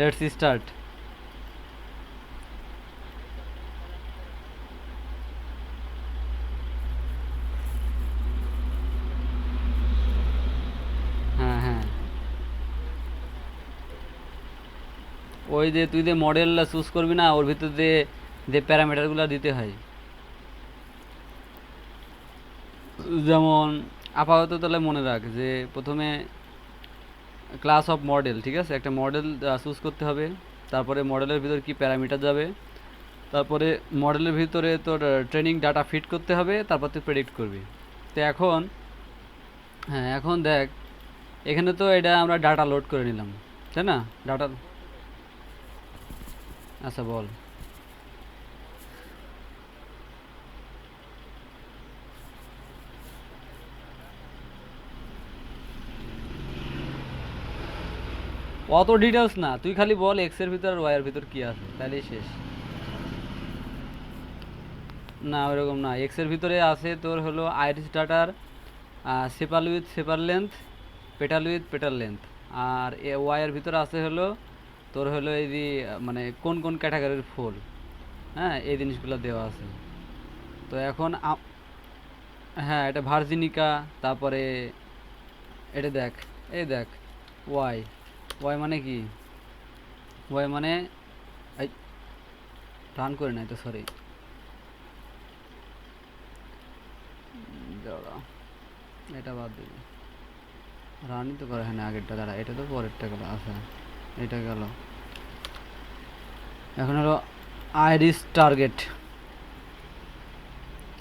Let's start. হ্যাঁ হ্যাঁ, ওই যে তুই যে মডেল চুজ করবি না, ওর ভিতর দিয়ে যে প্যারামিটারগুলো দিতে হয়। যেমন আপাতত তাহলে মনে রাখ যে প্রথমে ক্লাস অফ মডেল, ঠিক আছে, একটা মডেল চুজ করতে হবে। তারপরে মডেলের ভিতর কি প্যারামিটার যাবে, তারপরে মডেলের ভিতরে তোর ট্রেনিং ডাটা ফিট করতে হবে, তারপর তুই প্রেডিক্ট করবি। তো এখন, হ্যাঁ এখন দেখ, এখানে তো এটা আমরা ডাটা লোড করে নিলাম, তাই না? ডাটা, আচ্ছা বল। অত ডিটেলস না, তুই খালি বল এক্স এর ভিতর আর ওয়াই এর ভিতর কি আছে, তাহলেই শেষ। না ওরকম না, এক্স এর ভিতরে আছে তোর হলো আইরিস ডাটার sepal width sepal length, petal width petal length. আর ওয়াই এর ভিতরে আছে হলো তোর হলো এই যে মানে কোন কোন ক্যাটাগরির ফুল, হ্যাঁ এই জিনিসগুলো দেওয়া আছে। তো এখন হ্যাঁ এটা ভার্জিনিকা, তারপরে এটা দেখ, এই দেখ ওয়াই, ওয়াই মানে কি, ওয়াই মানে এই রান করে নাই তো, সরি দাঁড়া, এটা বাদ দিবি, রানই তো করে হ্যাঁ আগেরটা, দাঁড়া এটা তো পরেরটা গেল, আচ্ছা এটা গেল। এখন হলো আইরিস টার্গেট।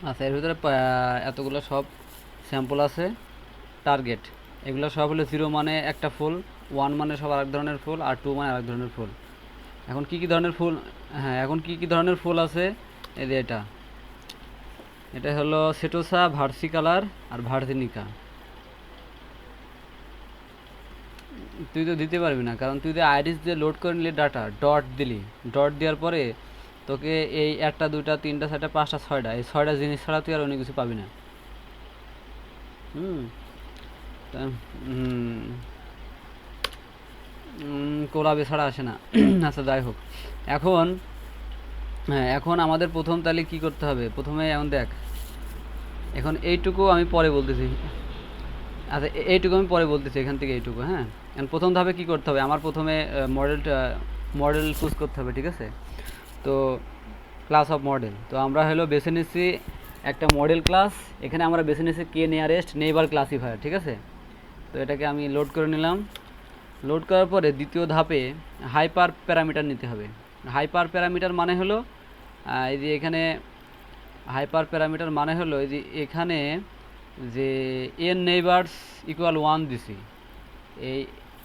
আচ্ছা এর ভিতরে এতগুলো সব স্যাম্পল আছে। টার্গেট এগুলো সব হলো জিরো মানে একটা ফুল, ওয়ান মানে সব আরেক ধরনের ফুল, আর টু মানে আরেক ধরনের ফুল। এখন কি কি ধরনের ফুল, হ্যাঁ এখন কি কি ধরনের ফুল আছে, এই যে এটা, এটা হলো সেটোসা, ভার্সিকালার আর ভার্জিনিকা। তুই তো দিতে পারবি না, কারণ তুই যে আইরিস দিয়ে লোড করে নিলি ডাটা, ডট দিলি, ডট দেওয়ার পরে তোকে এই একটা দুইটা তিনটা চারটা পাঁচটা ছয়টা, এই ছয়টা জিনিস ছাড়া তুই আর অন্য কিছু পাবি না। হুম হুম, কোলাবে ছাড়া আসে না। আচ্ছা যাই হোক, এখন হ্যাঁ এখন আমাদের প্রথম তাহলে কি করতে হবে, প্রথমে এখন দেখ, এখন এইটুকু আমি পরে বলতেছি। আচ্ছা এইটুকু আমি পরে বলতেছি, এখান থেকে এইটুকু, হ্যাঁ এখন প্রথম ধাপে কি করতে হবে, আমার প্রথমে মডেলটা, মডেল চুজ করতে হবে, ঠিক আছে? তো ক্লাস অফ মডেল, তো আমরা হলো বেছে নিচ্ছি একটা মডেল ক্লাস, এখানে আমরা বেছে নিচ্ছি কে নিয়ারেস্ট নেইবার ক্লাসিফায়ার, ঠিক আছে? তো এটাকে আমি লোড করে নিলাম। লোড করার পরে দ্বিতীয় ধাপে হাইপার প্যারামিটার নিতে হবে। হাইপার প্যারামিটার মানে হলো এই যে এখানে, হাইপার প্যারামিটার মানে হলো এই যে এখানে যে এন নেইবার্স ইকুয়াল ওয়ান দিছি, এই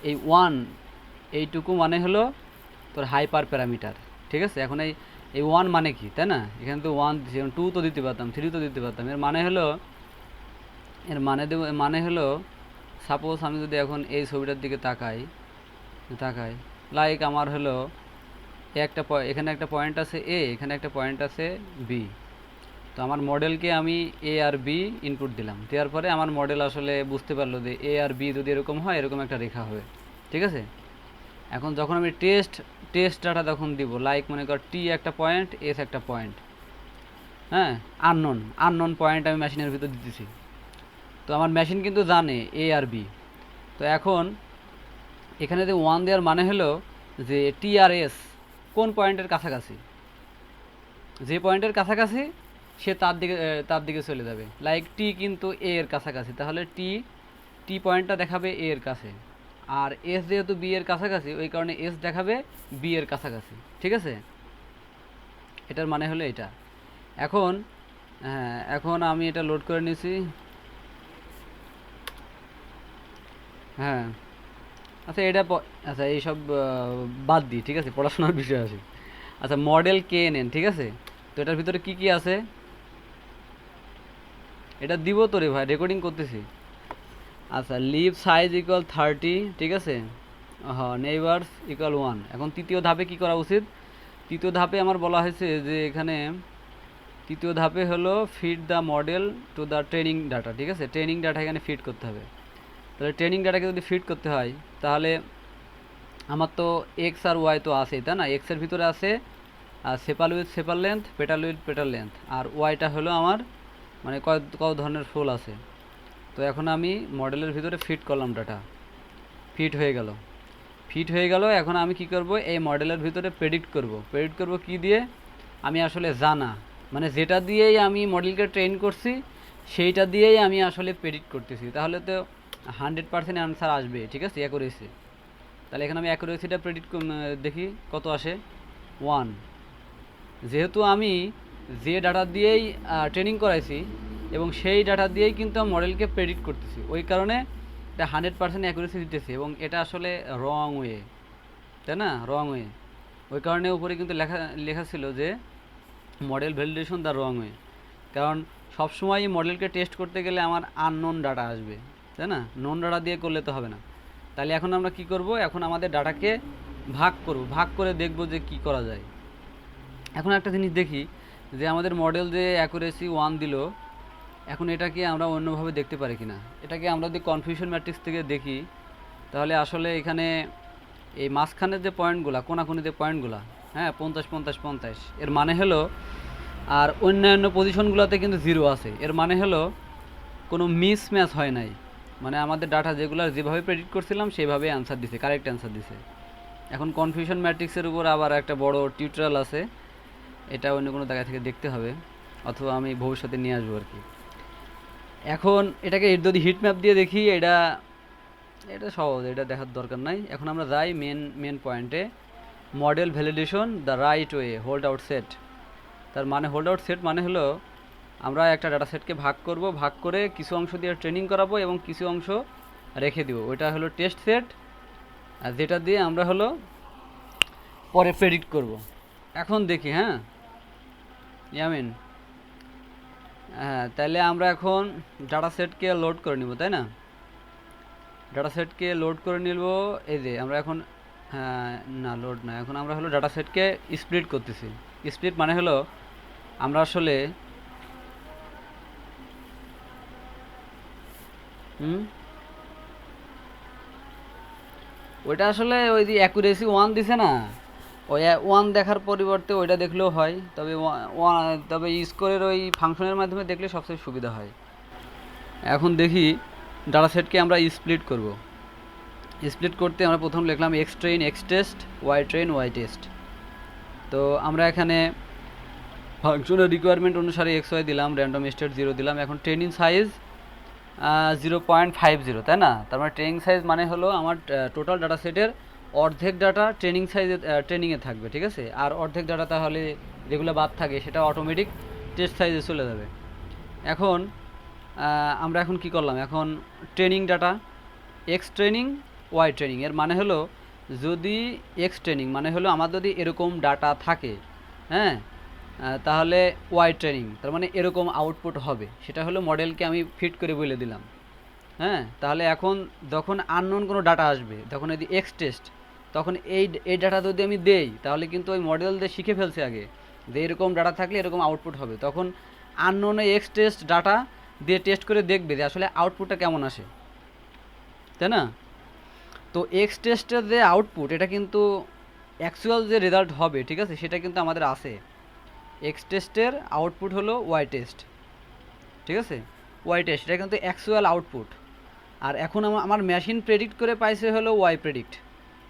এই ওয়ান, এইটুকু মানে হলো তোর হাইপার প্যারামিটার, ঠিক আছে? এখন এই এই ওয়ান মানে কি, তাই না? এখানে তো ওয়ান দিচ্ছি, টু তো দিতে পারতাম, থ্রি তো দিতে পারতাম। এর মানে হলো, এর মানে দেব, মানে হলো সাপোজ আমি যদি এখন এই ছবিটার দিকে তাকাই, তাকাই লাইক আমার হলো একটা এখানে একটা পয়েন্ট আছে এ, এখানে একটা পয়েন্ট আছে বি। তো আমার মডেলকে আমি এ আর বি ইনপুট দিলাম, দেওয়ার পরে আমার মডেল আসলে বুঝতে পারলো যে এ আর বি যদি এরকম হয় এরকম একটা রেখা হবে, ঠিক আছে? এখন যখন আমি টেস্ট টেস্ট ডাটা তখন দিব, লাইক মনে কর টি একটা পয়েন্ট, এস একটা পয়েন্ট, হ্যাঁ আননোন, আননোন পয়েন্ট আমি মেশিনের ভিতর দিতেছি। তো আমার মেশিন কিন্তু জানে এ আর বি। তো এখন এখানে যে ওয়ান দেওয়ার মানে হলো যে টি আর এস কোন পয়েন্টের কাছাকাছি, যে পয়েন্টের কাছাকাছি সে তার দিকে, তার দিকে চলে যাবে। লাইক টি কিন্তু এ এর কাছাকাছি, তাহলে টি, টি পয়েন্টটা দেখাবে এ এর কাছে। আর এস যেহেতু বি এর কাছাকাছি, ওই কারণে এস দেখাবে বি এর কাছাকাছি, ঠিক আছে? এটার মানে হলো এটা। এখন হ্যাঁ এখন আমি এটা লোড করে নিয়েছি। হ্যাঁ আচ্ছা এটা আচ্ছা এইসব বাদ দিই, ঠিক আছে, পড়াশোনার বিষয় আছে। আচ্ছা মডেল কে নেন, ঠিক আছে? তো এটার ভিতরে কি কি আছে এটা দিব তো রে ভাই, রেকর্ডিং করতেছি। আচ্ছা লিভ সাইজ ইকুয়াল 30, ঠিক আছে, হ্যাঁ নেইবার্স ইকুয়াল 1। এখন তৃতীয় ধাপে কি করা উচিত, তৃতীয় ধাপে আমার বলা হয়েছে যে এখানে তৃতীয় ধাপে হলো feed the model to the training data, ঠিক আছে? ট্রেনিং ডাটা এখানে ফিড করতে হবে। তাহলে ট্রেনিং ডাটাকে যদি ফিড করতে হয়, তাহলে আমার তো এক্স আর ওয়াই তো আছেই, তাই না? এক্সের ভিতরে আছে sepal width sepal length, petal width petal length, আর ওয়াইটা হলো আমার মানে কত ধরনের ফুল আছে। তো এখন আমি মডেলের ভিতরে ফিট করলাম, ডাটা ফিট হয়ে গেল। এখন আমি কি করব, এই মডেলের ভিতরে প্রেডিক্ট করব কি দিয়ে? আমি আসলে জানা মানে যেটা দিয়েই আমি মডেলকে ট্রেন করছি সেইটা দিয়েই আমি আসলে প্রেডিক্ট করতেছি, তাহলে তো 100% অ্যান্সার আসবে, ঠিক আছে, অ্যাকুরেসি। তাহলে এখানে আমি অ্যাকুরেসিটা প্রেডিক্ট দেখি কত আসে, 1। যেহেতু আমি যে ডাটা দিয়েই ট্রেনিং করাইছি এবং সেই ডাটা দিয়েই কিন্তু মডেলকে প্রেডিক্ট করতেছি, ওই কারণে এটা 100% অ্যাকুরেসি দিতেছে, এবং এটা আসলে রং ওয়ে, তাই না? রং ওয়ে। ওই কারণে উপরে কিন্তু লেখা ছিল যে model validation the wrong way, কারণ সবসময় মডেলকে টেস্ট করতে গেলে আমার আননোন ডাটা আসবে, তাই না? নোন ডাটা দিয়ে করলে তো হবে না। তাহলে এখন আমরা কি করব, এখন আমাদের ডাটাকে ভাগ করে দেখব যে কি করা যায়। এখন একটা জিনিস দেখি যে আমাদের মডেল যে অ্যাকুরেসি 1 দিল, এখন এটাকে আমরা অন্যভাবে দেখতে পারি কিনা। এটাকে আমরা যদি কনফিউশন ম্যাট্রিক্স থেকে দেখি, তাহলে আসলে এখানে এই মাঝখানের যে পয়েন্টগুলো, কোনাকুনি যে পয়েন্টগুলো, হ্যাঁ, 50 50 50, এর মানে হলো, আর অন্যান্য পজিশনগুলোতে কিন্তু 0 আছে, এর মানে হলো কোনো মিসম্যাচ হয় নাই, মানে আমাদের ডাটা যেগুলো যেভাবে প্রেডিক্ট করছিলাম সেভাবে অ্যান্সার দিছে, কারেক্ট অ্যান্সার দিছে। এখন কনফিউশন ম্যাট্রিক্সের উপর আবার একটা বড় টিউটোরিয়াল আছে, এটা অন্য কোনো জায়গা থেকে দেখতে হবে, অথবা আমি ভবিষ্যতে নিয়ে আসবো আর কি। এখন এটাকে যদি হিট ম্যাপ দিয়ে দেখি, এটা সহজ, এটা দেখার দরকার নাই। এখন আমরা যাই মেন পয়েন্টে, model validation the right way hold out set. তার মানে হোল্ড আউট সেট মানে হলো আমরা একটা ডাটা সেটকে ভাগ করে কিছু অংশ দিয়ে ট্রেনিং করাবো এবং কিছু অংশ রেখে দিব, ওইটা হলো টেস্ট সেট, আর যেটা দিয়ে আমরা হলো পরে প্রেডিক্ট করব। এখন দেখি, হ্যাঁ ইয়ামিন, হ্যাঁ, তাহলে আমরা এখন ডাটা সেটকে লোড করে নিব, তাই না? ডাটা সেটকে লোড করে নিব, এই যে আমরা এখন, হ্যাঁ না লোড না, এখন আমরা হলো ডাটা সেটকে স্প্লিট করতেছি। স্প্লিট মানে হলো আমরা আসলে ওইটা আসলে ওই যে অ্যাকুরেসি 1 দিছে না, ওই 1 দেখার পরিবর্তে ওইটা দেখলেও হয়, তবে স্কোরের ওই ফাংশনের মাধ্যমে দেখলে সবচেয়ে সুবিধা হয়। এখন দেখি ডাটা সেটকে আমরা স্প্লিট করব। স্প্লিট করতে আমরা প্রথম লিখলাম X train X test, Y train Y test. তো আমরা এখানে ফাংশনের রিকোয়ারমেন্ট অনুসারে এক্স ওয়াই দিলাম, র্যান্ডম স্টেট 0 দিলাম। এখন ট্রেনিং সাইজ 0.50, তাই না? তার মানে ট্রেনিং সাইজ মানে হলো আমার টোটাল ডাটা সেটের অর্ধেক ডাটা ট্রেনিং সাইজে ট্রেনিংয়ে থাকবে, ঠিক আছে, আর অর্ধেক ডাটা তাহলে যেগুলো বাদ থাকে সেটা অটোমেটিক টেস্ট সাইজে চলে যাবে। এখন আমরা এখন কি করলাম, এখন training data X training Y training, এর মানে হলো যদি এক্স ট্রেনিং মানে হলো আমার যদি এরকম ডাটা থাকে, হ্যাঁ, তাহলে ওয়াই ট্রেনিং তার মানে এরকম আউটপুট হবে, সেটা হলো মডেলকে আমি ফিট করে বলে দিলাম, হ্যাঁ। তাহলে এখন যখন আননোন কোনো ডাটা আসবে, তখন যদি এক্স টেস্ট, তখন এই ডাটা যদি আমি দেই, তাহলে কিন্তু ওই মডেল দিয়ে শিখে ফেলছে আগে যে এরকম ডাটা থাকলে এরকম আউটপুট হবে, তখন আননোনে এক্স টেস্ট ডাটা দিয়ে টেস্ট করে দেখবে যে আসলে আউটপুটটা কেমন আসে, তাই না? তো এক্স টেস্টের যে আউটপুট, এটা কিন্তু অ্যাকচুয়াল যে রেজাল্ট হবে, ঠিক আছে, সেটা কিন্তু আমাদের আছে। এক্স টেস্টের আউটপুট হলো ওয়াই টেস্ট, ঠিক আছে, ওয়াই টেস্ট এটা কিন্তু অ্যাকচুয়াল আউটপুট। আর এখন আমার মেশিন প্রেডিক্ট করে পাইছে হলো ওয়াই প্রেডিক্ট,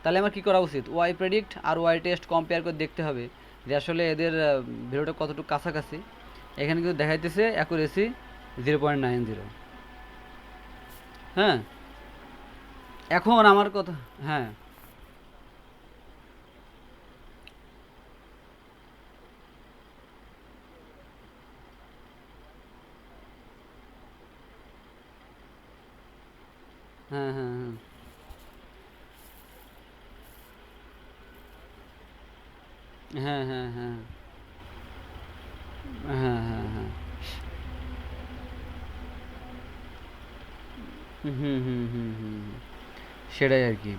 তাহলে আমার কী করা উচিত, ওয়াই প্রেডিক্ট আর ওয়াই টেস্ট কম্পেয়ার করে দেখতে হবে যে আসলে এদের ভ্যালুটা কতটুকু কাছাকাছি। এখানে কিন্তু দেখাইতেছে অ্যাকুরেসি 0.90, হ্যাঁ। এখন আমার কথা, হ্যাঁ হ্যাঁ হ্যাঁ হ্যাঁ হ্যাঁ হ্যাঁ হ্যাঁ হ্যাঁ হ্যাঁ হ্যাঁ হুম হুম হুম হুম হুম, সেটাই আর কি।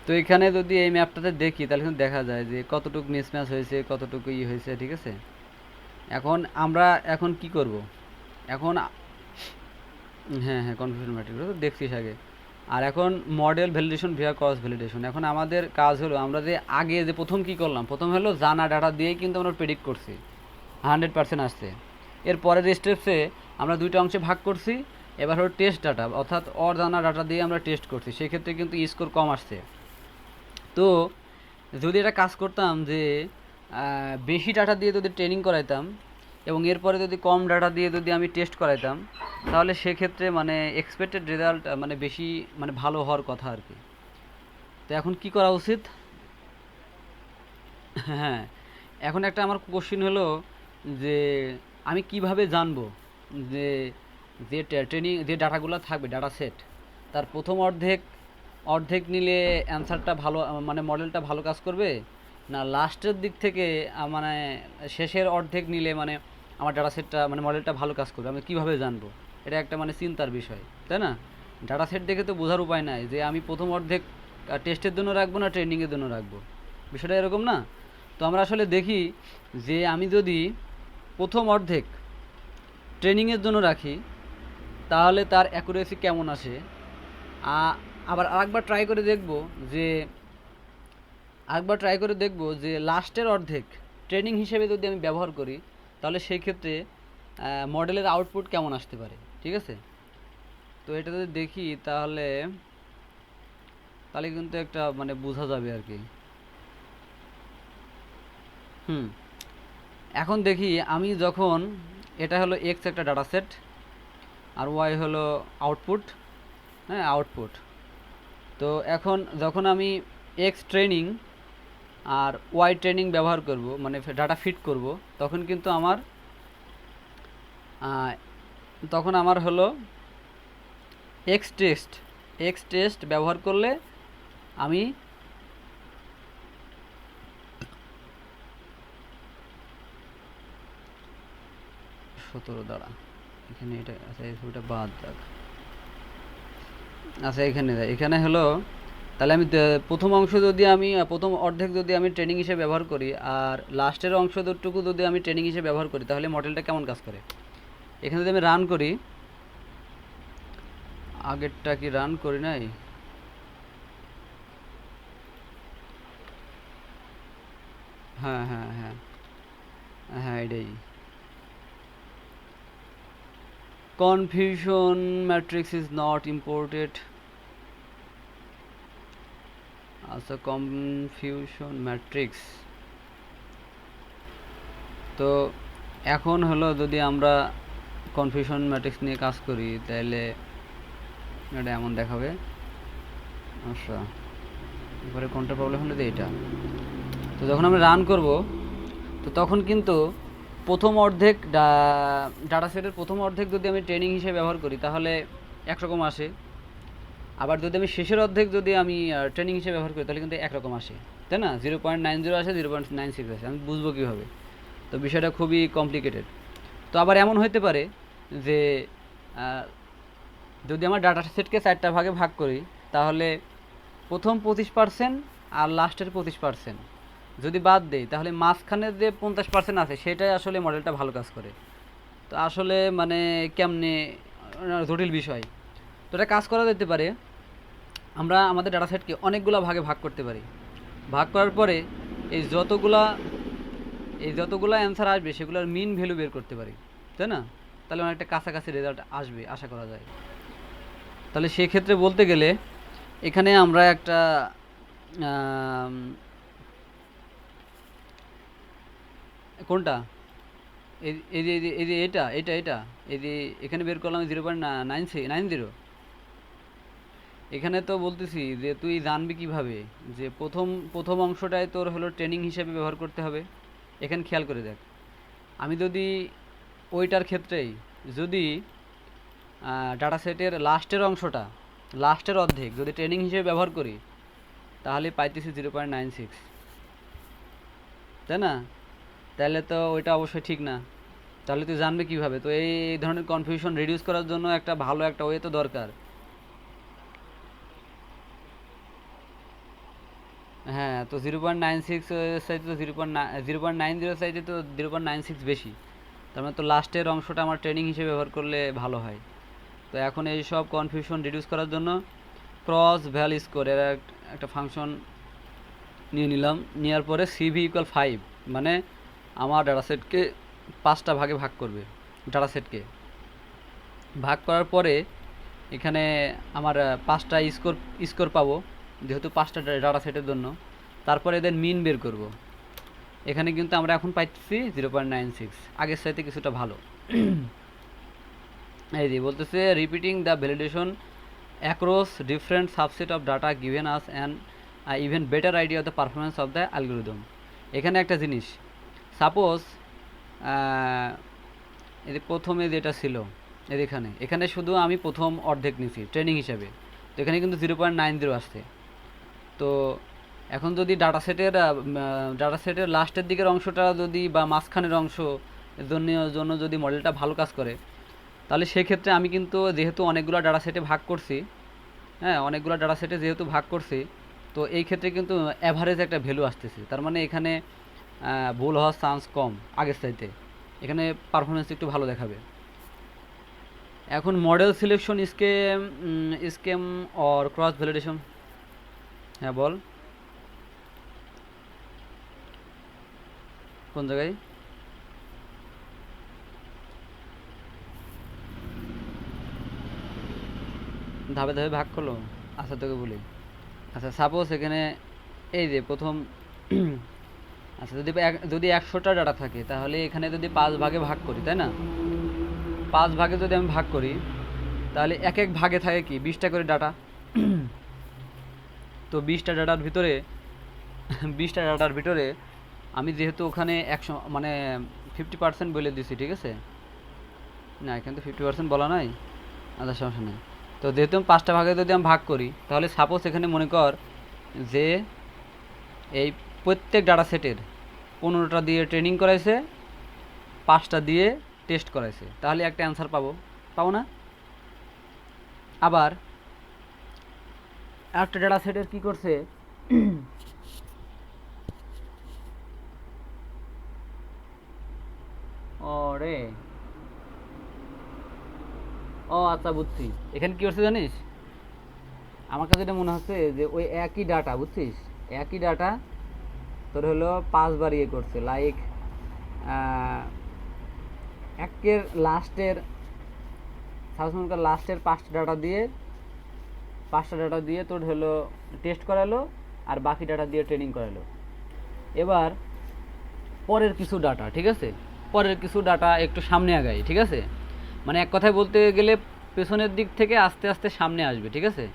তো এখানে যদি এই ম্যাপটাতে দেখি, তাহলে কিন্তু দেখা যায় যে কতটুকু মিসম্যাচ হয়েছে, কতটুকু হয়েছে, ঠিক আছে। এখন আমরা এখন কি করব, এখন হ্যাঁ হ্যাঁ কনফিউশন ম্যাট্রিক্স তো দেখছিস আগে। আর এখন model validation via cross validation. এখন আমাদের কাজ হলো আমরা যে আগে যে প্রথম কী করলাম, প্রথম হলো জানা ডাটা দিয়েই কিন্তু আমরা প্রেডিক্ট করছি 100% আসছে। এর পরের স্টেপসে আমরা দুইটা অংশে ভাগ করছি। এবার হলো টেস্ট ডাটা, অর্থাৎ অজানা ডাটা দিয়ে আমরা টেস্ট করছি, সেক্ষেত্রে কিন্তু স্কোর কম আসছে। তো যদি এটা কাজ করতাম যে বেশি ডাটা দিয়ে যদি ট্রেনিং করাইতাম এবং এরপরে যদি কম ডাটা দিয়ে যদি আমি টেস্ট করাইতাম, তাহলে সেক্ষেত্রে মানে এক্সপেক্টেড রেজাল্ট মানে বেশি মানে ভালো হওয়ার কথা আর কি। তো এখন কি করা উচিত? হ্যাঁ, এখন একটা আমার কোশ্চিন হলো যে আমি কিভাবে জানবো যে যে ট্রেনিং যে ডাটাগুলো থাকবে ডাটা সেট, তার প্রথম অর্ধেক অর্ধেক নিলে অ্যান্সারটা ভালো মানে মডেলটা ভালো কাজ করবে, না লাস্টের দিক থেকে মানে শেষের অর্ধেক নিলে মানে আমার ডাটা সেটটা মানে মডেলটা ভালো কাজ করবে? আমি কিভাবে জানবো? এটা একটা মানে চিন্তার বিষয়, তাই না? ডাটা সেট দেখে তো বোঝার উপায় নাই যে আমি প্রথম অর্ধেক টেস্টের জন্য রাখবো না ট্রেনিংয়ের জন্য রাখবো, বিষয়টা এরকম না। তো আমরা আসলে দেখি যে আমি যদি প্রথম অর্ধেক ট্রেনিংয়ের জন্য রাখি তাহলে তার অ্যাকুরেসি কেমন আসে। আবার আরেকবার ট্রাই করে দেখব যে লাস্টের অর্ধেক ট্রেনিং হিসেবে যদি আমি ব্যবহার করি তাহলে সেই ক্ষেত্রে মডেলের আউটপুট কেমন আসতে পারে, ঠিক আছে? তো এটা যদি দেখি তাহলে তাহলে কিন্তু একটা মানে বোঝা যাবে আর কি। এখন দেখি আমি যখন এটা হলো এক্স একটা ডাটা সেট আর ওয়াই হলো আউটপুট, হ্যাঁ আউটপুট। তো এখন যখন আমি এক্স ট্রেনিং আর ওয়াই ট্রেনিং ব্যবহার করব মানে ডাটা ফিট করব, তখন কিন্তু আমার হলো এক্স টেস্ট ব্যবহার করলে আমি দ্বারা এখানে এটা আচ্ছা এটা বাদ যাক। আচ্ছা এখানে হলো তাহলে আমি প্রথম অংশ যদি আমি প্রথম অর্ধেক যদি আমি ট্রেনিং হিসেবে ব্যবহার করি আর লাস্টের অংশটুকু যদি আমি ট্রেনিং হিসেবে ব্যবহার করি তাহলে মডেলটা কেমন কাজ করে? এখানে যদি আমি রান করি, আগেরটা কি রান করি নাই? হ্যাঁ হ্যাঁ হ্যাঁ হ্যাঁ এটাই confusion matrix is not imported as a confusion matrix। তো এখন হলো যদি আমরা কনফিউশন ম্যাট্রিক্স নিয়ে কাজ করি তাহলে এটা এমন দেখাবে। আচ্ছা এবারে কোনটা প্রবলেম হলো? এটা। তো যখন আমরা রান করব তো তখন কিন্তু প্রথম অর্ধেক ডাটা সেটের প্রথম অর্ধেক যদি আমি ট্রেনিং হিসেবে ব্যবহার করি তাহলে একরকম আসে, আবার যদি আমি শেষের অর্ধেক যদি আমি ট্রেনিং হিসেবে ব্যবহার করি তাহলে কিন্তু একরকম আসে, তাই না? 0.90 আসে, 0.96 আসে। আমি বুঝবো কীভাবে? তো বিষয়টা খুবই কমপ্লিকেটেড। তো আবার এমন হতে পারে যে যদি আমার ডাটা সেটকে 4টা ভাগে ভাগ করি তাহলে প্রথম 25% আর লাস্টের 25% যদি বাদ দেই তাহলে মাঝখানের যে 50% আছে সেটাই আসলে মডেলটা ভালো কাজ করে। তো আসলে মানে কেমনে জটিল বিষয়। তো এটা কাজ করা যেতে পারে, আমরা আমাদের ডাটা সেটকে অনেকগুলো ভাগে ভাগ করতে পারি। ভাগ করার পরে এই যতগুলো অ্যান্সার আসবে সেগুলোর মিন ভ্যালু বের করতে পারি, তাই না? তাহলে অনেকটা কাছাকাছি রেজাল্ট আসবে আশা করা যায়। তাহলে সেক্ষেত্রে বলতে গেলে এখানে আমরা একটা কোনটা এই যে এটা এই যে এখানে বের করলাম 0.90। এখানে তো বলতেছি যে তুই জানবি কিভাবে যে প্রথম অংশটায় তোর হলো ট্রেনিং হিসেবে ব্যবহার করতে হবে। এখানে খেয়াল করে দেখ, আমি যদি ওইটার ক্ষেত্রেই যদি ডাটা সেটের লাস্টের অর্ধেক যদি ট্রেনিং হিসেবে ব্যবহার করি তাহলে পাইতেছি 0.96, তাই না? তাহলে তো ওইটা অবশ্যই ঠিক না। তাহলে তুই জানবে কিভাবে? তো এই ধরনের কনফিউশন রিডিউস করার জন্য একটা ভালো একটা ওয়ে তো দরকার। হ্যাঁ, তো 0.96 সাইজে তো 0.90 সাইজে তো 0.96 বেশি, তার মানে তো লাস্টের অংশটা আমার ট্রেনিং হিসেবে ব্যবহার করলে ভালো হয়। তো এখন এই সব কনফিউশন রিডিউস করার জন্য ক্রস ভ্যাল স্কোর এর একটা ফাংশন নিয়ে নিলাম, নেওয়ার পরে সিভি ইকুয়াল 5, মানে আমার ডাটাসেটকে 5টা ভাগে ভাগ করবে। ডাটাসেটকে ভাগ করার পরে এখানে আমার 5টা স্কোর পাবো, যেহেতু 5টা ডাটা সেটের জন্য। তারপরে এদের মিন বের করব। এখানে কিন্তু আমরা এখন পাইতেছি 0.96, আগের সাথে কিছুটা ভালো। এই যে বলতেছে repeating the validation across different subset of data given us an even better idea of the performance of the algorithm. এখানে একটা জিনিস, সাপোজ এই প্রথমে যেটা ছিল এখানে শুধু আমি প্রথম অর্ধেক নিছি ট্রেনিং হিসাবে, তো এখানে কিন্তু 0.90 আসছে। তো এখন যদি ডাটাসেটের লাস্টের দিকের অংশটা যদি বা মাঝখানের অংশ জন্য যদি মডেলটা ভালো কাজ করে, তাহলে সেক্ষেত্রে আমি কিন্তু যেহেতু অনেকগুলো ডাটাসেটে ভাগ করছি, হ্যাঁ অনেকগুলো ডাটাসেটে যেহেতু ভাগ করছি, তো এই ক্ষেত্রে কিন্তু অ্যাভারেজ একটা ভ্যালু আসতেছে। তার মানে এখানে ভুল হওয়ার চান্স কম আগের চাইতে, এখানে পারফরমেন্স একটু ভালো দেখাবে। এখন model selection scam or cross validation, হ্যাঁ বল কোন জায়গায়? ধাপে ধাপে ভাগ করলো, আচ্ছা তোকে বলি। আচ্ছা সাপোজ এখানে এই যে প্রথম আচ্ছা যদি 100টা ডাটা থাকে, তাহলে এখানে যদি 5 ভাগে ভাগ করি, তাই না? 5 ভাগে যদি আমি ভাগ করি, তাহলে এক এক ভাগে থাকে কি 20টা করে ডাটা। তো 20টা ডাটার ভিতরে আমি যেহেতু ওখানে 100 মানে 50% বলে দিছি, ঠিক আছে? না এখানে তো 50% বলা নাই, আচ্ছা সমস্যা নেই। তো যেহেতু 5টা ভাগে যদি আমি ভাগ করি, তাহলে সাপোজ এখানে মনে কর যে এই প্রত্যেক ডাটা সেটের 15টা দিয়ে ট্রেনিং করাইছে, 5টা দিয়ে টেস্ট করাইছে, তাহলে একটা অ্যান্সার পাবো না? আবার একটা ডাটা সেটের কী করছে, ওরে ও আচ্ছা বুঝছি, এখানে কী করছে জানিস? আমার কাছে এটা মনে হচ্ছে যে ওই একই ডাটা, বুঝছিস, একই ডাটা তোর হলো 5 বার ইয়ে করছে, লাইক একের লাস্টের সাবসমনকার লাস্টের 5টা ডাটা দিয়ে তোর হলো টেস্ট করালো, আর বাকি ডাটা দিয়ে ট্রেনিং করালো। এবার পরের কিছু ডাটা, ঠিক আছে, পরের কিছু ডাটা একটু সামনে আগাই, ঠিক আছে, মানে এক কথায় বলতে গেলে পেছনের দিক থেকে আস্তে আস্তে সামনে আসবে, ঠিক আছে?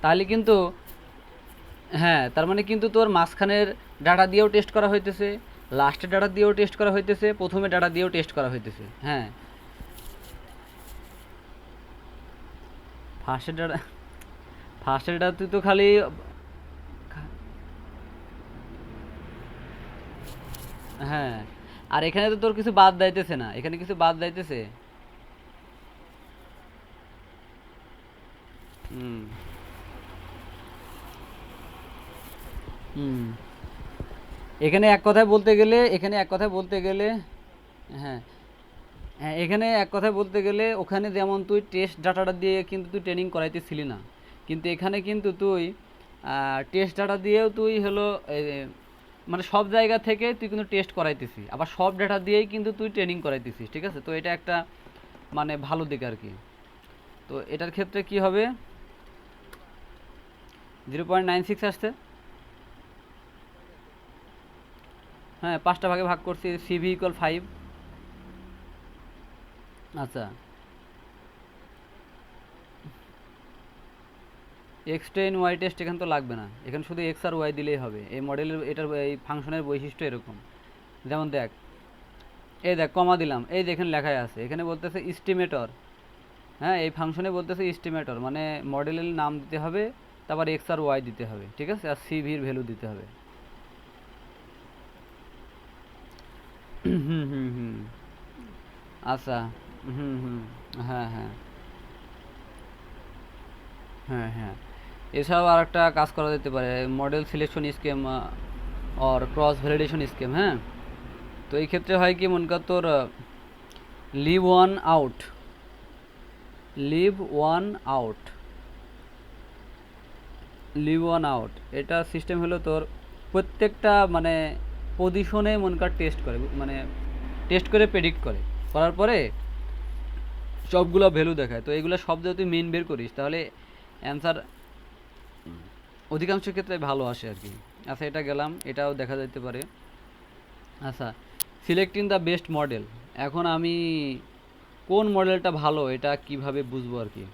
তাহলে কিন্তু হ্যাঁ, তার মানে কিন্তু তোর মাঝখানের ডাটা দিয়েও টেস্ট করা হইতেছে, লাস্টের ডাটা দিয়েও টেস্ট করা হইতেছে, প্রথমে ডাটা দিয়েও টেস্ট করা হইতেছে। হ্যাঁ ফার্স্টের ডাটা তুই তো খালি হ্যাঁ, আর এখানে তো তোর কিছু বাদ যাইতেছে না, এখানে কিছু বাদ যাইতেছে। হুম হুম এখানে এক কথায় বলতে গেলে হ্যাঁ হ্যাঁ, এখানে এক কথায় বলতে গেলে ওখানে যেমন তুই টেস্ট ডাটাটা দিয়ে কিন্তু তুই ট্রেনিং করাইতেছিলি না, কিন্তু এখানে কিন্তু তুই টেস্ট ডাটা দিয়েও তুই হলো মানে সব জায়গা থেকে তুই কিন্তু টেস্ট করাইতেছিস, আবার সব ডাটা দিয়েই কিন্তু তুই ট্রেনিং করাইতেছিস, ঠিক আছে? তো এটা একটা মানে ভালো দিক আর কি। তো এটার ক্ষেত্রে কি হবে, 0.96 আসছে। হ্যাঁ 5টা ভাগে ভাগ করছি, সিভি ইকুয়াল 5। আচ্ছা এক্স টেন ওয়াই টেস্ট এখানে তো লাগবে না, এখানে শুধু এক্স আর ওয়াই দিলেই হবে। এই মডেলের এটার এই ফাংশনের বৈশিষ্ট্য এরকম। যেমন দেখ, এই দেখ কমা দিলাম, এই যে এখানে লেখাই আছে, এখানে বলতেছে ইস্টিমেটর। হ্যাঁ এই ফাংশনে বলতেছে ইস্টিমেটর, মানে মডেলের নাম দিতে হবে, তারপর এক্স আর ওয়াই দিতে হবে, ঠিক আছে, আর সিভির ভ্যালু দিতে হবে। হুম হুম হুম আচ্ছা হুম হুম হ্যাঁ হ্যাঁ হ্যাঁ হ্যাঁ এছাড়াও আর একটা কাজ করা যেতে পারে, model selection scheme or cross validation scheme. হ্যাঁ তো এই ক্ষেত্রে হয় কি, মনে কর তোর leave one out leave one out, এটা সিস্টেম হলো তোর প্রত্যেকটা মানে পজিশনে মনে কর টেস্ট করে, মানে টেস্ট করে প্রেডিক্ট করে, করার পরে সবগুলো ভ্যালু দেখায়। তো এগুলো সব যদি তুই মেন বের করিস তাহলে অ্যান্সার অধিকাংশ ক্ষেত্রে ভালো আসে আর কি। আচ্ছা এটা গেলাম, এটাও দেখা যেতে পারে। আচ্ছা সিলেক্টিং দ্য বেস্ট মডেল, এখন আমি কোন মডেলটা ভালো এটা কিভাবে বুঝবো আর কি।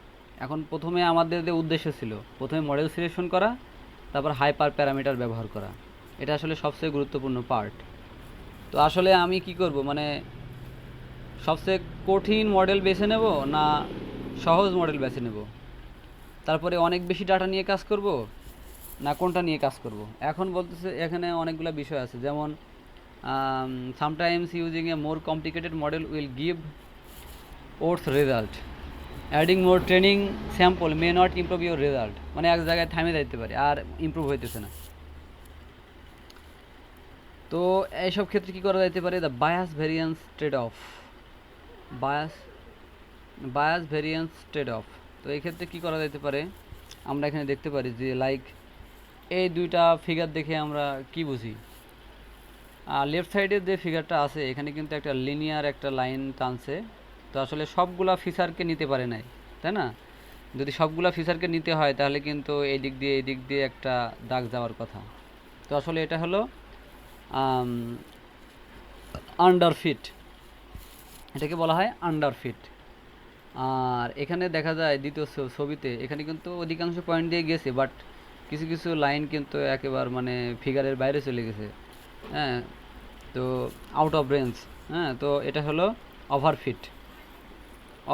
এখন প্রথমে আমাদের যে উদ্দেশ্য ছিল, প্রথমে মডেল সিলেকশন করা, তারপর হাইপার প্যারামিটার ব্যবহার করা, এটা আসলে সবচেয়ে গুরুত্বপূর্ণ পার্ট। তো আসলে আমি কি করব, মানে সবচেয়ে কঠিন মডেল বেছে নেব না সহজ মডেল বেছে নেব, তারপরে অনেক বেশি ডাটা নিয়ে কাজ করব না কোনটা নিয়ে কাজ করব। এখন বলতেছে এখানে অনেকগুলো বিষয় আছে, যেমন sometimes using a more complicated model will give worse result, adding more training sample may not improve your result, মানে এক জায়গায় থামে যাইতে পারে আর ইমপ্রুভ হইতেছে না। তো এইসব ক্ষেত্রে কী করা যাইতে পারে, the bias variance trade of, bias bias variance trade of. তো এই ক্ষেত্রে কী করা যেতে পারে, আমরা এখানে দেখতে পারি যে লাইক এই দুইটা ফিগার দেখে আমরা কি বুঝি। লেফট সাইডের যে ফিগারটা আছে এখানে কিন্তু একটা লিনিয়ার একটা লাইন টানছে, তো আসলে সবগুলা ফিচারকে নিতে পারে নাই, তাই না? যদি সবগুলা ফিচারকে নিতে হয় তাহলে কিন্তু এই দিক দিয়ে একটা দাগ যাওয়ার কথা। তো আসলে এটা হলো আন্ডারফিট, এটাকে বলা হয় আন্ডারফিট। আর এখানে দেখা যায় দ্বিতীয় ছবিতে এখানে কিন্তু অধিকাংশ পয়েন্ট দিয়ে গেছে, বাট কিছু কিছু লাইন কিন্তু একেবারে মানে ফিগারের বাইরে চলে গেছে, হ্যাঁ, তো আউট অফ রেঞ্জ। হ্যাঁ, তো এটা হলো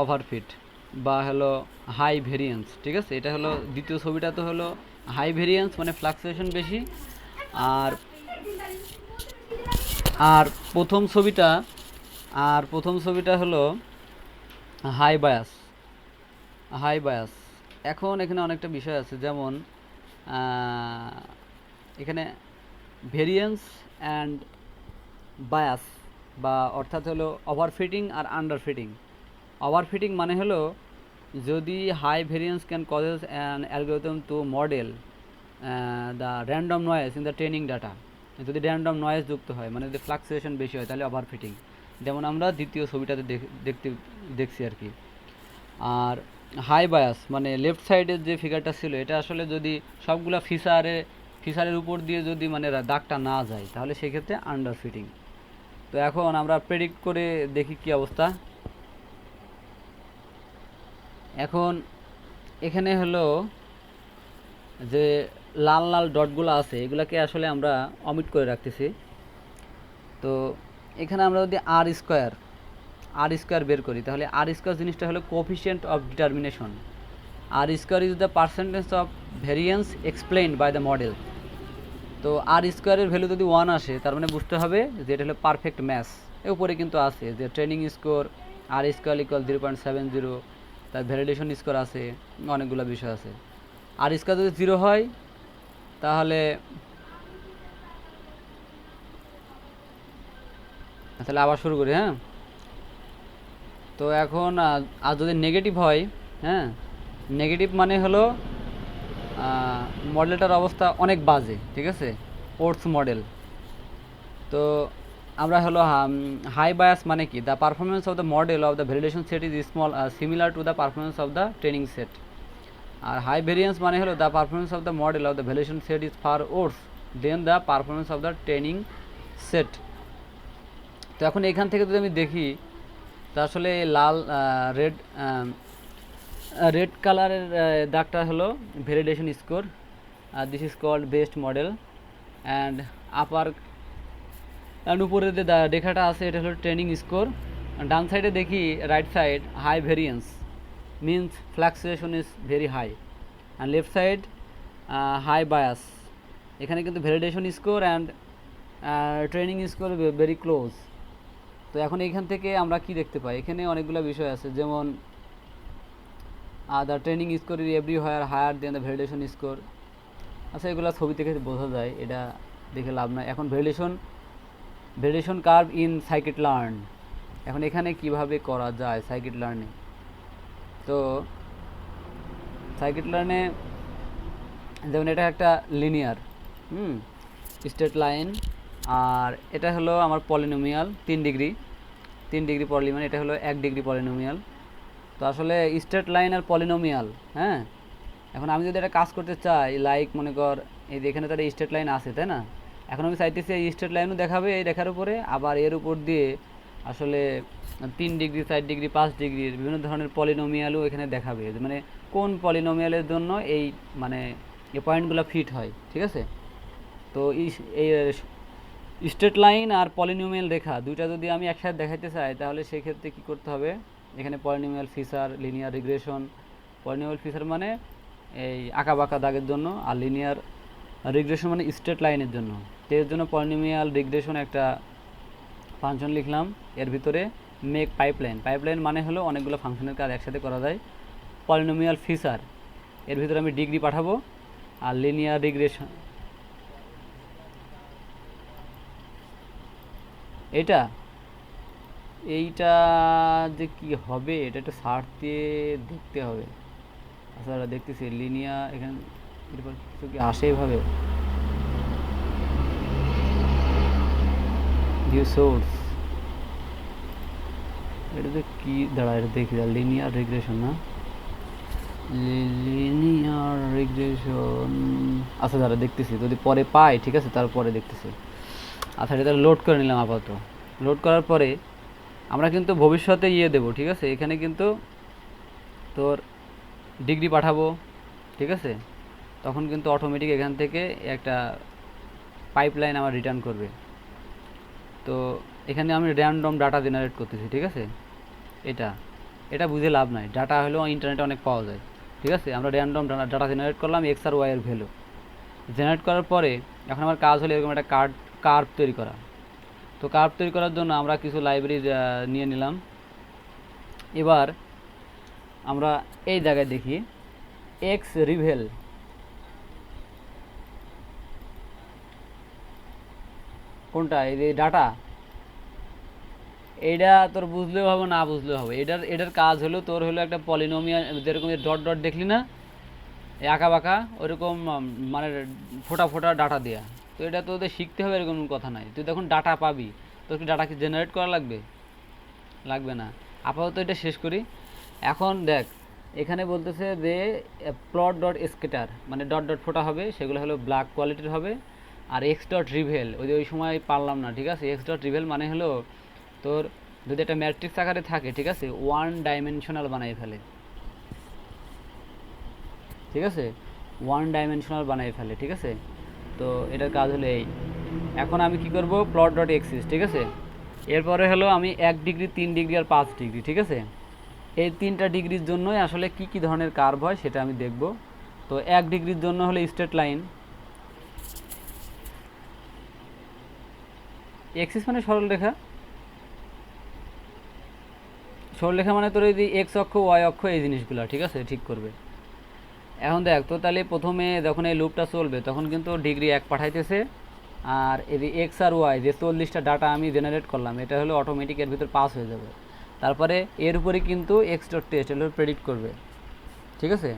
ওভারফিট বা হলো হাই ভেরিয়েন্স, ঠিক আছে। এটা হলো দ্বিতীয় ছবিটা, তো হলো হাই ভেরিয়েন্স মানে ফ্লাকচুয়েশন বেশি, আর আর প্রথম ছবিটা হলো হাই বায়াস। এখন এখানে অনেকটা বিষয় আছে, যেমন এখানে ভেরিয়েন্স অ্যান্ড বায়াস বা অর্থাৎ হলো ওভারফিটিং আর আন্ডারফিটিং। ওভারফিটিং মানে হলো যদি high variance can causes an algorithm to model the random noise in the training data, যদি র্যান্ডম নয়েজ যুক্ত হয় মানে যদি ফ্লাকচুয়েশন বেশি হয় তাহলে ওভারফিটিং, যেমন আমরা দ্বিতীয় ছবিটাতে দেখছি আর কি। আর হাই বায়াস মানে লেফট সাইডের যে ফিগারটা ছিল এটা আসলে যদি সবগুলা ফিচারের উপর দিয়ে যদি মানে দাগটা না যায় তাহলে সেক্ষেত্রে আন্ডার ফিটিং। তো এখন আমরা প্রেডিক্ট করে দেখি কি অবস্থা। এখন এখানে হলো যে লাল লাল ডটগুলো আছে এগুলাকে আসলে আমরা অমিট করে রাখতেছি। তো এখানে আমরা যদি আর স্কোয়ার বের করি তাহলে আর স্কোয়ার জিনিসটা হলো coefficient of determination. R square is the percentage of variance explained by the model. তো আর স্কোয়ারের ভ্যালু যদি 1 আসে তার মানে বুঝতে হবে যে এটা হলো পারফেক্ট ম্যাচ। এর উপরে কিন্তু আছে যে ট্রেনিং স্কোর আর স্কোয়ার ইকুয়াল 0.70, তার ভ্যালিডেশন স্কোর আছে, অনেকগুলো বিষয় আছে। আর স্কোয়ার যদি 0 হয় তাহলে আবার শুরু করি। হ্যাঁ, তো এখন আর যদি নেগেটিভ হয়, হ্যাঁ, নেগেটিভ মানে হলো মডেলটার অবস্থা অনেক বাজে, ঠিক আছে, ওর্স মডেল। তো আমরা হলো হাই বায়াস মানে কি, the performance of the model of the validation set is small similar to the performance of the training set. আর হাই ভেরিয়েন্স মানে হলো the performance of the model of the validation set is far worse than the performance of the training set. তো এখন এখান থেকে যদি আমি দেখি তো আসলে লাল রেড কালারের দাগটা হলো ভ্যালিডেশন স্কোর, আর this is called best model. And উপরে যে রেখাটা আছে এটা হলো ট্রেনিং স্কোর। ডান সাইডে দেখি right side high variance means fluctuation is very high, and left side high bias. এখানে কিন্তু validation score and training score very close. তো এখন এইখান থেকে আমরা কি দেখতে পাই, এখানে অনেকগুলো বিষয় আছে, যেমন the training score is everywhere higher than the validation score. আচ্ছা, এগুলো ছবি থেকে বোঝা যায়, এটা দেখে লাভ নাই। এখন validation curve in scikit learn, এখন এখানে কিভাবে করা যায় সাইকিট লার্নে। তো সাইকিট লার্নে যেমন এটা একটা লিনিয়ার স্ট্রেট লাইন, আর এটা হলো আমার পলিনোমিয়াল 3 ডিগ্রি পলিনোমিয়াল, এটা হলো 1 ডিগ্রি পলিনোমিয়াল। তো আসলে স্ট্রেট লাইন আর পলিনোমিয়াল, হ্যাঁ, এখন আমি যদি একটা কাজ করতে চাই, লাইক মনে কর এই যে এখানে তো একটা স্ট্রেট লাইন আছে, তাই না? এখন আমি চাইতেছি এই স্ট্রেট লাইনও দেখাবে এই রেখার উপরে, আবার এর উপর দিয়ে আসলে 3 ডিগ্রি, 4 ডিগ্রি, 5 ডিগ্রির বিভিন্ন ধরনের পলিনোমিয়ালও এখানে দেখাবে, মানে কোন পলিনোমিয়ালের জন্য এই মানে এই পয়েন্টগুলো ফিট হয়, ঠিক আছে? তো এই স্ট্রেট লাইন আর পলিনোমিয়াল রেখা দুইটা যদি আমি একসাথে দেখাতে চাই, তাহলে সেক্ষেত্রে কী করতে হবে? এখানে polynomial feature, linear regression. Polynomial feature মানে এই আঁকা বাঁকা দাগের জন্য, আর লিনিয়ার রিগ্রেশন মানে স্ট্রেট লাইনের জন্য। তো এর জন্য পলিনোমিয়াল রিগ্রেশন একটা ফাংশন লিখলাম, এর ভিতরে মেক পাইপলাইন। পাইপলাইন মানে হলো অনেকগুলো ফাংশনের কাজ একসাথে করা যায়। পলিনোমিয়াল ফিচার, এর ভিতরে আমি ডিগ্রি পাঠাবো, আর লিনিয়ার রিগ্রেশন এইটা যে কি হবে এটা একটু সার্চ দিয়ে দেখতে হবে। আচ্ছা দেখতেছি লিনিয়ার, এখানে এরপর কিছু কি আসে এভাবে ভিউ সোর্স, এটাতে কি দাঁড়ায় এটা দেখি, লিনিয়ার রিগ্রেশন না, লিনিয়ার রিগ্রেশন। আচ্ছা দাঁড়া দেখতেছি, যদি পরে পাই ঠিক আছে, তারপরে দেখতেছি। আচ্ছা এটা লোড করে নিলাম আপাতত। লোড করার পরে আমরা কিন্তু ভবিষ্যতে দেবো, ঠিক আছে? এখানে কিন্তু তোর ডিগ্রি পাঠাবো, ঠিক আছে? তখন কিন্তু অটোমেটিক এখান থেকে একটা পাইপলাইন আমার রিটার্ন করবে। তো এখানে আমি র্যান্ডম ডাটা জেনারেট করতেছি, ঠিক আছে? এটা বুঝে লাভ নাই, ডাটা হলেও ইন্টারনেটে অনেক পাওয়া যায়, ঠিক আছে? আমরা র্যান্ডম ডাটা জেনারেট করলাম, এক্স আর ওয়াই এর ভ্যালু জেনারেট করার পরে এখন আমার কাজ হলো এরকম একটা কার্ভ তৈরি করা। তো কার্ভ তৈরি করার জন্য আমরা কিছু লাইব্রেরি নিয়ে নিলাম। এবার আমরা এই জায়গায় দেখি এক্স রিভেল, কোনটা? এই যে ডাটা, এইটা তোর বুঝলেও হবে না বুঝলেও হবে। এটার কাজ হলো তোর হলো একটা পলিনোমিয়াল, যেরকম ডট ডট দেখলি না এই আঁকা বাঁকা, ওইরকম মানে ফোটা ফোটা ডাটা দেওয়া। তো এটা তোদের শিখতে হবে এরকম কথা নাই। তুই যখন ডাটা পাবি, তোর কি ডাটা কি জেনারেট করা লাগবে? লাগবে না। আপাতত এটা শেষ করি। এখন দেখ এখানে বলতেছে যে প্লট ডট স্কেটার, মানে ডট ডট ফোটা হবে, সেগুলো হলো ব্ল্যাক কোয়ালিটির হবে। আর এক্স ডট রিভেল ওই সময় পারলাম না, ঠিক আছে? এক্স ডট রিভেল মানে হলো তোর যদি একটা ম্যাট্রিক্স আকারে থাকে, ঠিক আছে, 1 ডাইমেনশনাল বানিয়ে ফেলে, ঠিক আছে? 1 ডাইমেনশনাল বানিয়ে ফেলে, ঠিক আছে? তো এটার কাজ হলো এই। এখন আমি কি করব? প্লট ডট এক্সিস, ঠিক আছে? এরপরে হলো আমি 1 ডিগ্রি, 3 ডিগ্রি আর 5 ডিগ্রি, ঠিক আছে? এই 3টা ডিগ্রির জন্যই আসলে কি কি ধরনের কার্ভ হয় সেটা আমি দেখব। তো 1 ডিগ্রির জন্য হলো স্ট্রেট লাইন, এক্সিস মানে সরলরেখা। সরলরেখা মানে তোর এই যে এক্স অক্ষ, ওয়াই অক্ষ, এই জিনিসগুলো, ঠিক আছে, ঠিক করবে। এখন দেখ তো, তাহলে প্রথমে যখন এই লুপটা চলবে তখন কিন্তু ডিগ্রি 1 পাঠাইতেছে, আর এই যে এক্স আর ওয়াই যে 40টা ডাটা আমি জেনারেট করলাম, এটা হলো অটোমেটিক এর ভিতর পাস হয়ে যাবে। তারপরে এর উপরে কিন্তু এক্স ডট টেস্ট এগুলো প্রেডিক্ট করবে, ঠিক আছে?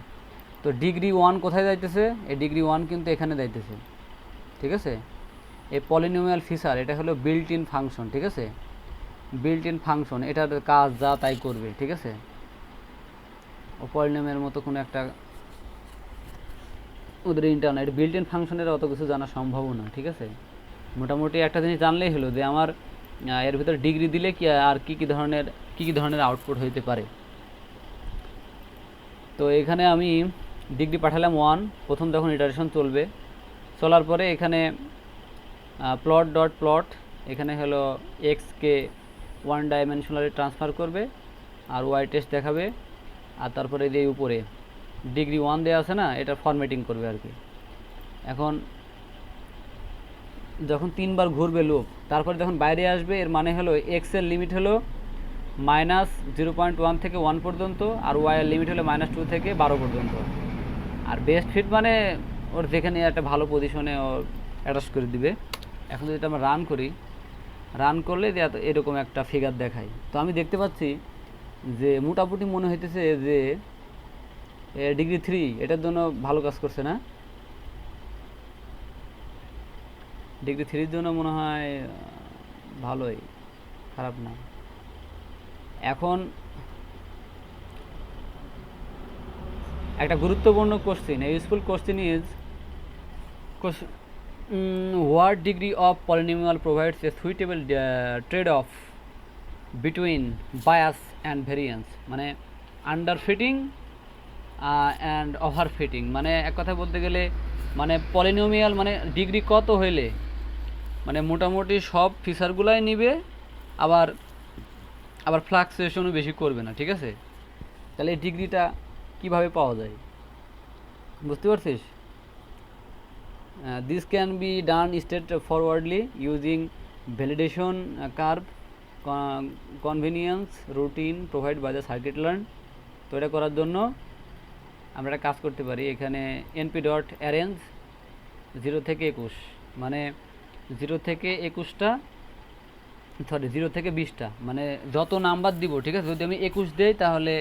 তো ডিগ্রি 1 কোথায় যাইতেছে? এই ডিগ্রি 1 কিন্তু এখানে যাইতেছে, ঠিক আছে? এই পলিনোমিয়াল ফিচার এটা হলো বিল্ট ইন ফাংশন, ঠিক আছে? বিল্ট ইন ফাংশন, এটার কাজ যা তাই করবে, ঠিক আছে? ও পলিনোমিয়াল মতো কোনো একটা ওদের ইন্টারনেট বিল্ট ইন ফাংশনের অত কিছু জানা সম্ভবও না, ঠিক আছে? মোটামুটি একটা জিনিস জানলেই হলো যে আমার এর ভিতরে ডিগ্রি দিলে কি আর কি কি ধরনের আউটপুট হইতে পারে। তো এখানে আমি ডিগ্রি পাঠালাম 1, প্রথম যখন ইটারেশন চলবে, চলার পরে এখানে প্লট ডট প্লট, এখানে হলো এক্সকে 1 ডাইমেনশনালি ট্রান্সফার করবে, আর ওয়াই টেস্ট দেখাবে, আর তারপরে যে উপরে ডিগ্রি 1 দেওয়া আছে না, এটা ফরম্যাটিং করবে আর কি। এখন যখন 3বার ঘুরবে লুপ, তারপরে যখন বাইরে আসবে, এর মানে হলো এক্সের লিমিট হলো -0.1 থেকে 1 পর্যন্ত, আর ওয়াইয়ের লিমিট হলো -2 থেকে 12 পর্যন্ত। আর বেস্ট ফিট মানে ওর যেখানে একটা ভালো পজিশনে ও অ্যাটাচ করে দিবে। এখন যদি আমরা রান করলে এরকম একটা ফিগার দেখাই। তো আমি দেখতে পাচ্ছি যে মোটামুটি মনে হইতেছে যে ডিগ্রি 3 এটার জন্য ভালো কাজ করছে না? ডিগ্রি থ্রির জন্য মনে হয় ভালোই, খারাপ না। এখন একটা গুরুত্বপূর্ণ question, useful question is what degree of polynomial provides a suitable trade-off between bias and variance, মানে আন্ডারফিটিং অ্যান্ড ওভারফিটিং, মানে এক কথায় বলতে গেলে মানে পলিনোমিয়াল মানে ডিগ্রি কত হইলে মানে মোটামুটি সব ফিচারগুলাই নিবে, আবার আবার ফ্লাকচুয়েশনও বেশি করবে না, ঠিক আছে? তাহলে এই ডিগ্রিটা কীভাবে পাওয়া যায় বুঝতে পারছিস? This can be done straightforwardly using validation curve, convenience routine provided by the scikit-learn. তো এটা করার জন্য আমরা একটা কাজ করতে পারি, এখানে np.arrange 0 থেকে 21, মানে 0 থেকে 21টা, সরি 0 থেকে 20টা, মানে যত নাম্বার দিব, ঠিক আছে? যদি আমি 21 দেই তাহলে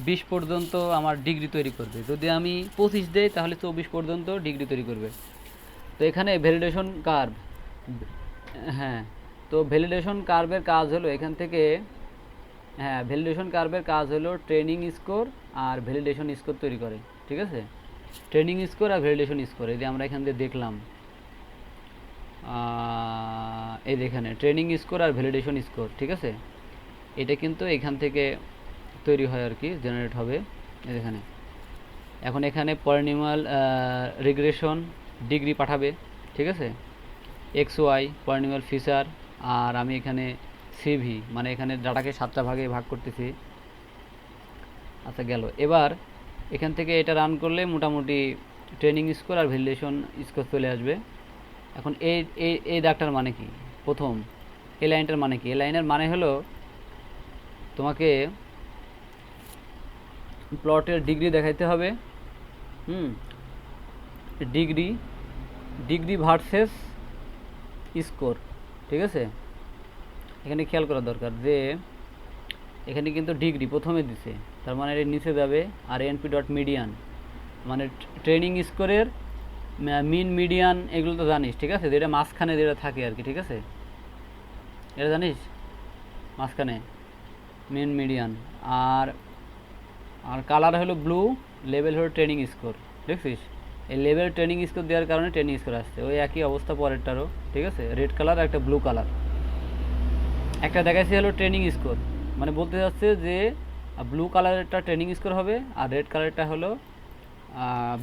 20 পর্যন্ত আমার ডিগ্রি তৈরি করবে, যদি আমি 25 দেই তাহলে 24 পর্যন্ত ডিগ্রি তৈরি করবে। তো এখানে ভ্যালিডেশন কার্ভ, হ্যাঁ, তো ভ্যালিডেশন কার্ভের কাজ হলো এখান থেকে, হ্যাঁ ভ্যালিডেশন কার্ভের কাজ হলো ট্রেনিং স্কোর আর ভ্যালিডেশন স্কোর তৈরি করে, ঠিক আছে? ট্রেনিং স্কোর আর ভ্যালিডেশন স্কোর, এই যে আমরা এখান থেকে দেখলাম, এই এখানে ট্রেনিং স্কোর আর ভ্যালিডেশন স্কোর, ঠিক আছে? এটা কিন্তু এখান থেকে তৈরি হয় আর কি, জেনারেট হবে এখানে। এখন এখানে পলিনোমিয়াল রিগ্রেশন ডিগ্রি পাঠাবে, ঠিক আছে? এক্স ওয়াই পলিনোমিয়াল ফিচার, আর আমি এখানে সিভি মানে এখানে ডাটাকে 7টা ভাগে ভাগ করতেছি। আচ্ছা গেল, এবার এখান থেকে এটা রান করলে মোটামুটি ট্রেনিং স্কোর আর ভ্যালিডেশন স্কোর চলে আসবে। এখন এই এই এই দাগটার মানে কি, প্রথম এই লাইনটার মানে কি? এই লাইনের মানে হলো তোমাকে প্লটের ডিগ্রি দেখাইতে হবে, ডিগ্রি ডিগ্রি ভার্সেস স্কোর, ঠিক আছে? এখানে খেয়াল করা দরকার যে এখানে কিন্তু ডিগ্রি প্রথমে দিছে, তার মানে এর নিচে যাবে, আর এনপি ডট মিডিয়ান মানে ট্রেনিং স্কোরের মিন মিডিয়ান, এগুলো তো জানিস, ঠিক আছে? যেটা মাঝখানে যেটা থাকে আর কি, ঠিক আছে? এটা জানিস মাঝখানে মিন মিডিয়ান, আর আর কালার হলো ব্লু, লেভেল হলো ট্রেনিং স্কোর, দেখছিস? এই লেভেল ট্রেনিং স্কোর দেওয়ার কারণে ট্রেনিং স্কোর আসছে, ওই একই অবস্থা পরেরটারও, ঠিক আছে? রেড কালার একটা ব্লু কালার, একটা দেখাচ্ছি হলো ট্রেনিং স্কোর, মানে বলতে যাচ্ছে যে ব্লু কালারেরটা ট্রেনিং স্কোর হবে আর রেড কালারটা হলো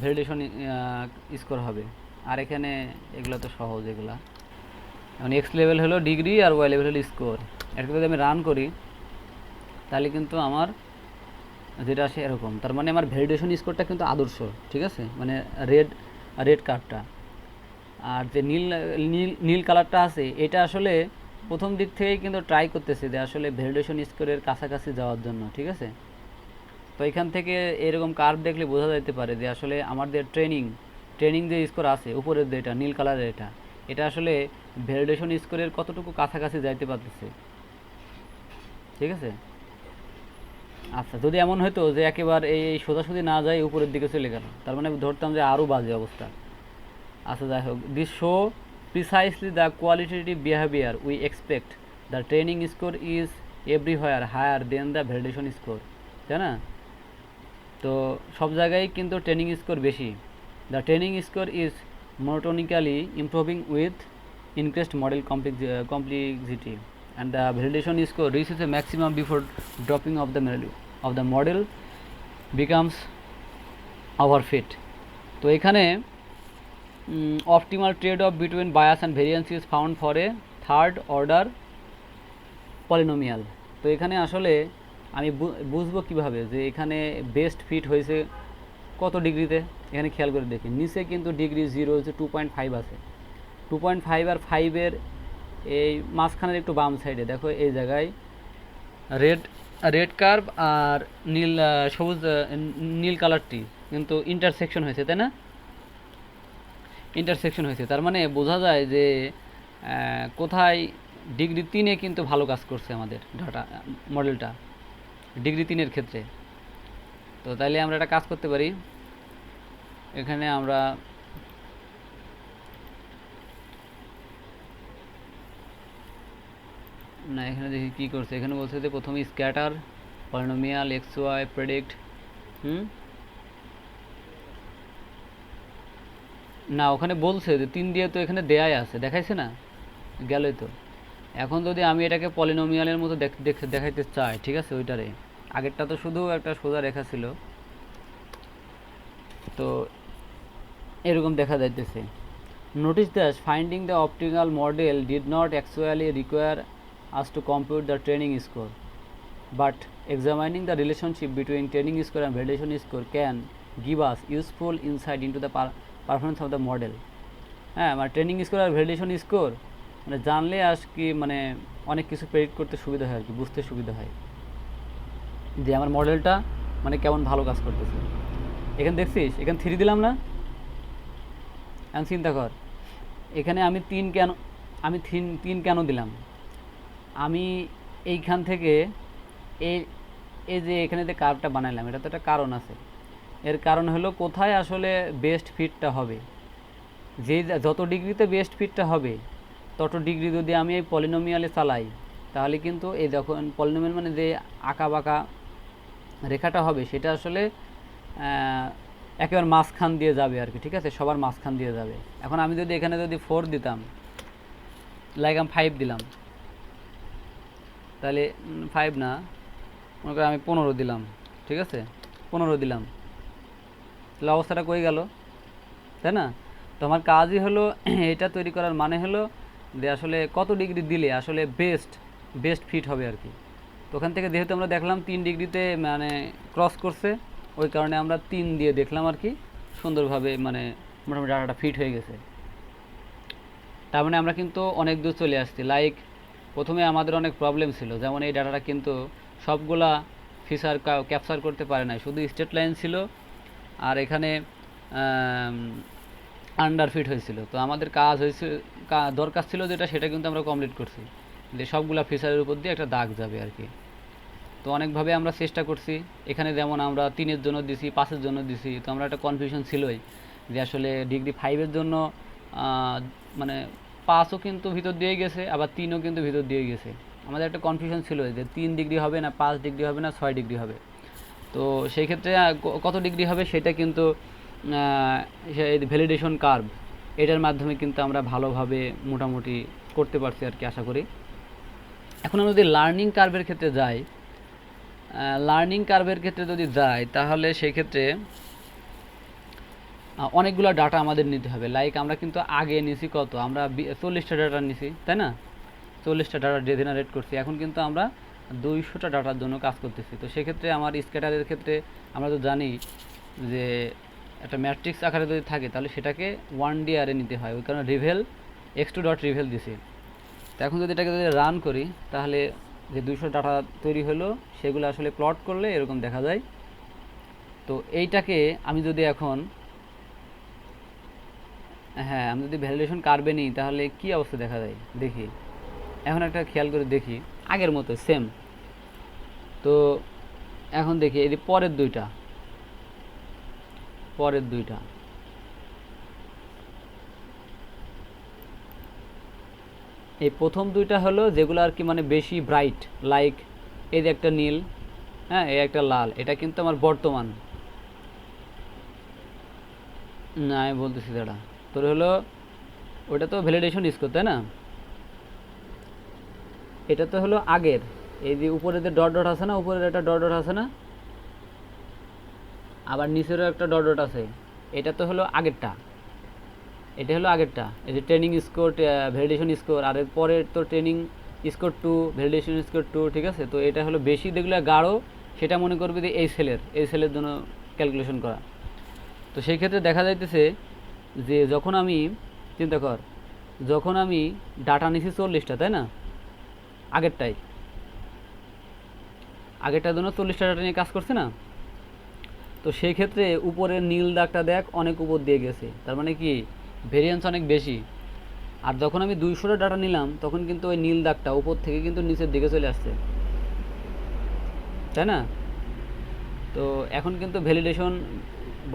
ভ্যালিডেশন স্কোর হবে। আর এখানে এগুলো তো সহজ, এগুলা এখন এক্স লেভেল হলো ডিগ্রি আর ওয়াই লেভেল হলো স্কোর। এটা যদি আমি রান করি তাহলে কিন্তু আমার যেটা আসে এরকম, তার মানে আমার ভ্যালিডেশন স্কোরটা কিন্তু আদর্শ, ঠিক আছে? মানে রেড কার্ভটা, আর যে নীল নীল নীল কালারটা আছে এটা আসলে প্রথম দিক থেকেই কিন্তু ট্রাই করতেছে যে আসলে ভ্যালিডেশন স্কোরের কাছাকাছি যাওয়ার জন্য, ঠিক আছে? তো এখান থেকে এরকম কার্ভ দেখলে বোঝা যেতে পারে যে আসলে আমাদের ট্রেনিং যে স্কোর আছে উপরের যেটা নীল কালারের, এটা আসলে ভ্যালিডেশন স্কোরের কতটুকু কাছাকাছি যাইতে পারতেছে, ঠিক আছে? আচ্ছা, যদি এমন হতো যে একেবারে এই সোজাসুজি না যায় উপরের দিকে চলে গেল, তার মানে ধরতাম যে আরও বাজে অবস্থা। আচ্ছা যাই হোক, this show precisely the qualitative behaviour we expect, the training score is everywhere higher than the validation score, তাই না? তো সব জায়গায় কিন্তু ট্রেনিং স্কোর বেশি। The training score is monotonically improving with increased model complexity, and the validation score reaches a maximum before dropping of the model becomes overfit. তো এখানে optimal trade-off between bias and variance is found for a third order polynomial. তো এখানে আসলে আমি বুঝবো কিভাবে যে এখানে বেস্ট ফিট হয়েছে কত ডিগ্রিতে? এখানে খেয়াল করে দেখি, নিচে কিন্তু ডিগ্রি 0 হচ্ছে 2.5 আছে, 2.5 আর 5-এর এই মাঝখানের একটু বাম সাইডে দেখো, এই জায়গায় রেড কার্ভ আর সবুজ নীল কালারটি কিন্তু ইন্টারসেকশন হয়েছে, তাই না? ইন্টারসেকশন হয়েছে, তার মানে বোঝা যায় যে কোথায় ডিগ্রি 3-এ কিন্তু ভালো কাজ করছে আমাদের ডাটা মডেলটা ডিগ্রি 3-এর ক্ষেত্রে। তো তাইলে আমরা একটা কাজ করতে পারি, এখানে আমরা না, এখানে দেখি কী করছে। এখানে বলছে যে প্রথমে scatter polynomial X Y predict. না, ওখানে বলছে যে 3 দিয়ে তো এখানে দেয়াই আছে, দেখাইছে না, গেলই তো। এখন যদি আমি এটাকে পলিনোমিয়ালের মতো দেখাইতে চাই, ঠিক আছে, ওইটারে আগেরটা তো শুধু একটা সোজা রেখা ছিল, তো এরকম দেখা যাইতেছে। Notice that finding the optimal model did not actually require us to compute the training score, but examining the relationship between training score and validation score can give us useful insight into the performance of the model. হ্যাঁ, মানে training score আর validation score মানে জানলে কি মানে অনেক কিছু predict করতে সুবিধা হয় আর কি, বুঝতে সুবিধা হয় যে আমার মডেলটা মানে কেমন ভালো কাজ করতেছে। এখানে দেখছিস, এখানে 3 দিলাম না, এখন চিন্তা কর এখানে আমি 3 কেন দিলাম। আমি এইখান থেকে এই যে এখানে যে কার্ভটা বানাইলাম, এটা তো একটা কারণ আছে। এর কারণ হলো কোথায় আসলে বেস্ট ফিটটা হবে, যে যত ডিগ্রিতে বেস্ট ফিটটা হবে তত ডিগ্রি যদি আমি এই পলিনোমিয়ালে চালাই, তাহলে কিন্তু এই যখন পলিনোমিয়াল মানে যে আঁকা বাঁকা রেখাটা হবে সেটা আসলে একেবারে মাঝখান দিয়ে যাবে আর কি, ঠিক আছে, সবার মাঝখান দিয়ে যাবে। এখন আমি যদি এখানে যদি 4 দিতাম, লাইক আমি 5 দিলাম, তাহলে 5 না, মনে করি আমি 15 দিলাম, ঠিক আছে, 15 দিলাম, তাহলে অবস্থাটা কই গেল, তাই না? তো আমার কাজই হলো এটা তৈরি করার মানে হলো যে আসলে কত ডিগ্রি দিলে আসলে বেস্ট ফিট হবে আর কি। তো ওখান থেকে যেহেতু আমরা দেখলাম 3 ডিগ্রিতে মানে ক্রস করছে, ওই কারণে আমরা 3 দিয়ে দেখলাম আর কি, সুন্দরভাবে মানে মোটামুটি ডাটাটা ফিট হয়ে গেছে। তার মানে আমরা কিন্তু অনেক দূর চলে আসছি। লাইক প্রথমে আমাদের অনেক প্রবলেম ছিল, যেমন এই ডাটাটা কিন্তু সবগুলা ফিচার ক্যাপচার করতে পারে না, শুধু স্ট্রেট লাইন ছিল আর এখানে আন্ডার ফিট হয়েছিল। তো আমাদের কাজ হয়েছে, দরকার ছিল যেটা, সেটা কিন্তু আমরা কমপ্লিট করছি, যে সবগুলা ফিচারের উপর দিয়ে একটা দাগ যাবে আর কি। তো অনেকভাবে আমরা চেষ্টা করছি। এখানে যেমন আমরা 3-এর জন্য দিছি, 5-এর জন্য দিছি, তো আমরা একটা কনফিউশন ছিলই যে আসলে ডিগ্রি 5-এর জন্য মানে 5ও কিন্তু ভিতর দিয়ে গেছে, আবার 3ও কিন্তু ভিতর দিয়ে গেছে। আমাদের একটা কনফিউশন ছিল যে 3 ডিগ্রি হবে না 5 ডিগ্রি হবে না 6 ডিগ্রি হবে। তো সেই ক্ষেত্রে কত ডিগ্রি হবে সেটা কিন্তু ভ্যালিডেশন কার্ভ এটার মাধ্যমে কিন্তু আমরা ভালোভাবে মোটামুটি করতে পারছি আর কি, আশা করি। এখন আমরা যদি লার্নিং কার্ভের ক্ষেত্রে যাই, তাহলে সেই ক্ষেত্রে অনেকগুলো ডাটা আমাদের নিতে হবে। লাইক আমরা কিন্তু আগে নিছি কত, আমরা 40টা ডাটা নিছি, তাই না, 40টা ডাটা জেনারেট করছি। এখন কিন্তু আমরা 200টা ডাটার জন্য কাজ করতেছি। তো সেক্ষেত্রে আমার স্ক্যাটারের ক্ষেত্রে আমরা তো জানি যে একটা ম্যাট্রিক্স আকারে যদি থাকে তাহলে সেটাকে 1D নিতে হয়, ওই কারণে রিভেল x2.reveal দিছি। তো এখন যদি এটাকে যদি রান করি, তাহলে যে 200 ডাটা তৈরি হলো সেগুলো আসলে প্লট করলে এরকম দেখা যায়। তো এইটাকে আমি যদি এখন আমি যদি ভ্যালিডেশন কার্ভে নিই তাহলে কি অবস্থা দেখা যায় দেখি। এখন একটা খেয়াল করে দেখি, আগের মতো সেম। তো এখন দেখি এই পরের দুইটা এই প্রথম দুইটা হলো যেগুলো আর কি মানে বেশি ব্রাইট, লাইক এই যে একটা নীল, হ্যাঁ, এই একটা লাল, এটা কিন্তু আমার বর্তমান না, আমি বলতেছি দাঁড়া, তোর হলো ওটা তো ভ্যালিডেশন স্কোর, তাই না, এটা তো হলো আগের। এই যে উপরে যে ডট ডট আছে না, উপরের একটা ডট ডট আছে না, আবার নিচেরও একটা ডট ডট আছে, এটা তো হলো আগেরটা, এটা হলো আগেরটা। এই যে ট্রেনিং স্কোর, ভ্যালিডেশন স্কোর, আর এর পরের তো ট্রেনিং স্কোর 2, ভ্যালিডেশন স্কোর 2, ঠিক আছে। তো এটা হলো বেশি, যেগুলো গাঢ় সেটা মনে করবে যে এই সেলের জন্য ক্যালকুলেশন করা। তো সেই ক্ষেত্রে দেখা যাইতেছে যে যখন আমি চিন্তা কর, যখন আমি ডাটা নিছি 40টা, তাই না, আগেরটার জন্য 40টা ডাটা নিয়ে কাজ করছে না। তো সেই ক্ষেত্রে উপরের নীল দাগটা দেখ অনেক উপর দিয়ে গেছে, তার মানে কি ভেরিয়েন্স অনেক বেশি। আর যখন আমি 200টা ডাটা নিলাম তখন কিন্তু ওই নীল দাগটা উপর থেকে কিন্তু নিচের দিকে চলে আসছে, তাই না। তো এখন কিন্তু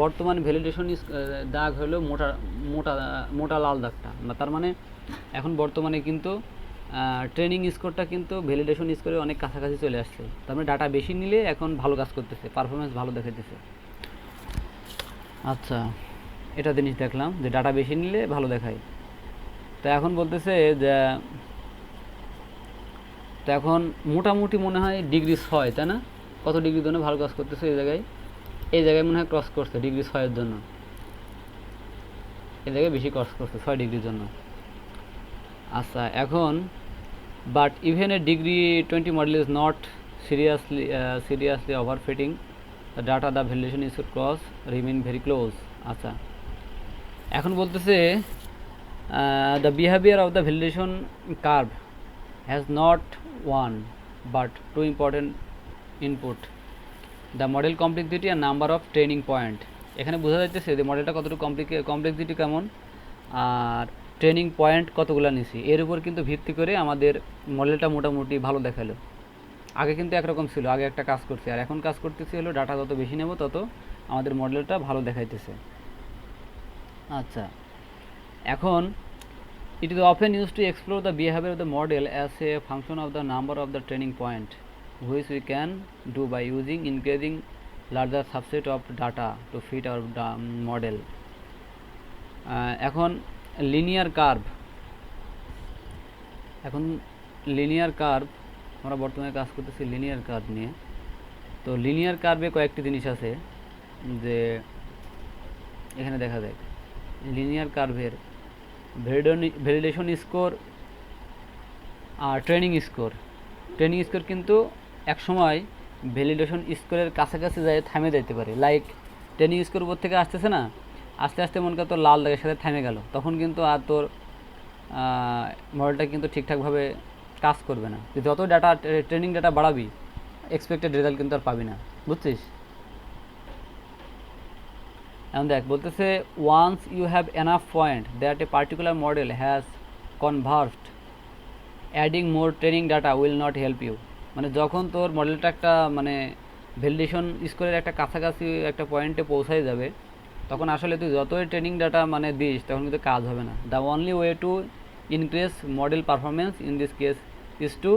বর্তমান ভ্যালিডেশন দাগ হলো মোটা লাল দাগটা, তার মানে এখন বর্তমানে কিন্তু ট্রেনিং স্কোরটা কিন্তু ভ্যালিডেশন স্কোরে অনেক কাছাকাছি চলে আসছে, তার মানে ডাটা বেশি নিলে এখন ভালো কাজ করতেছে, পারফরমেন্স ভালো দেখাইতেছে। আচ্ছা, এটা জিনিস দেখলাম যে ডাটা বেশি নিলে ভালো দেখায়। তো এখন বলতেছে যে, তো এখন মোটামুটি মনে হয় ডিগ্রি 6, তাই না? কত ডিগ্রির জন্য ভালো কাজ করতেছে এই জায়গায়? এই জায়গায় মনে হয় ক্রস করছে ডিগ্রি 6-এর জন্য, এই জায়গায় বেশি ক্রস করছে 6 ডিগ্রির জন্য। আচ্ছা, এখন but even a degree 20 model is not seriously overfitting the data, the validation is cross remain very close. আচ্ছা, এখন বলতেছে the behaviour of the validation curve has not one but two important input, the model complexity and number of training point। এখানে বোঝা যাচ্ছে যে মডেলটা কতটুকু complexity কেমন আর ট্রেনিং পয়েন্ট কতগুলো নিছি, এর উপর কিন্তু ভিত্তি করে আমাদের মডেলটা মোটামুটি ভালো দেখালো। আগে কিন্তু একরকম ছিল, আগে একটা কাজ করছে, আর এখন কাজ করতেছি হলো ডাটা যত বেশি নেব তত আমাদের মডেলটা ভালো দেখাইতেছে। আচ্ছা, এখন it is often used to explore the behavior of the model as a function of the number of the training point, which we can do by using increasing larger subset of data to fit our model। এখন linear curve, আমরা বর্তমানে কাজ করতেছি linear curve নিয়ে। তো linear কার্ভে কয়েকটি জিনিস আছে যে এখানে দেখা যায়। লিনিয়ার কার্ভের ভ্যালিডেশন স্কোর আর ট্রেনিং স্কোর কিন্তু একসময় ভ্যালিডেশন স্কোরের কাছাকাছি যায় থামে যাইতে পারে। লাইক ট্রেনিং স্কোর উপর থেকে আসতেছে না, আস্তে আস্তে মনে কর তোর লাল দাগের সাথে থামে গেল, তখন কিন্তু আর তোর মডেলটা কিন্তু ঠিকঠাকভাবে কাজ করবে না। তুই যত ডাটা ট্রেনিং ডাটা বাড়াবি এক্সপেক্টেড রেজাল্ট কিন্তু আর পাবি না, বুঝছিস? এখন দেখ বলতেছে once you have enough point that a particular model has converged, adding more training data will not help you. মানে যখন তোর মডেলটা একটা মানে ভ্যালিডেশন স্কোরের একটা কাছাকাছি একটা পয়েন্টে পৌঁছায় যাবে, তখন আসলে তুই যতই ট্রেনিং ডাটা মানে দিস তখন কিন্তু কাজ হবে না। The only way to increase model performance in this case is to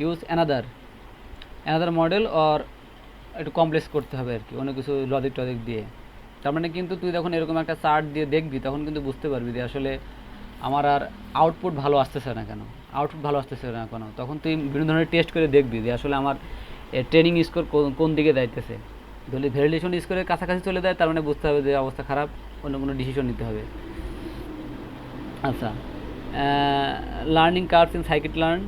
use another model, or একটু কমপ্লেক্স করতে হবে আর কি, অন্য কিছু লজিক টজিক দিয়ে। তার মানে কিন্তু তুই যখন এরকম একটা চার্ট দিয়ে দেখবি তখন কিন্তু বুঝতে পারবি যে আসলে আমার আর আউটপুট ভালো আসতেছে না কেন, তখন তুই বিভিন্ন ধরনের টেস্ট করে দেখবি যে আসলে আমার ট্রেনিং স্কোর কোন দিকে যাইতেছে। যদি ভ্যালিডেশন স্কোরের কাছাকাছি চলে যায় তার মানে বুঝতে হবে যে অবস্থা খারাপ, অন্য কোনো ডিসিশন নিতে হবে। আচ্ছা, learning curves in scikit learn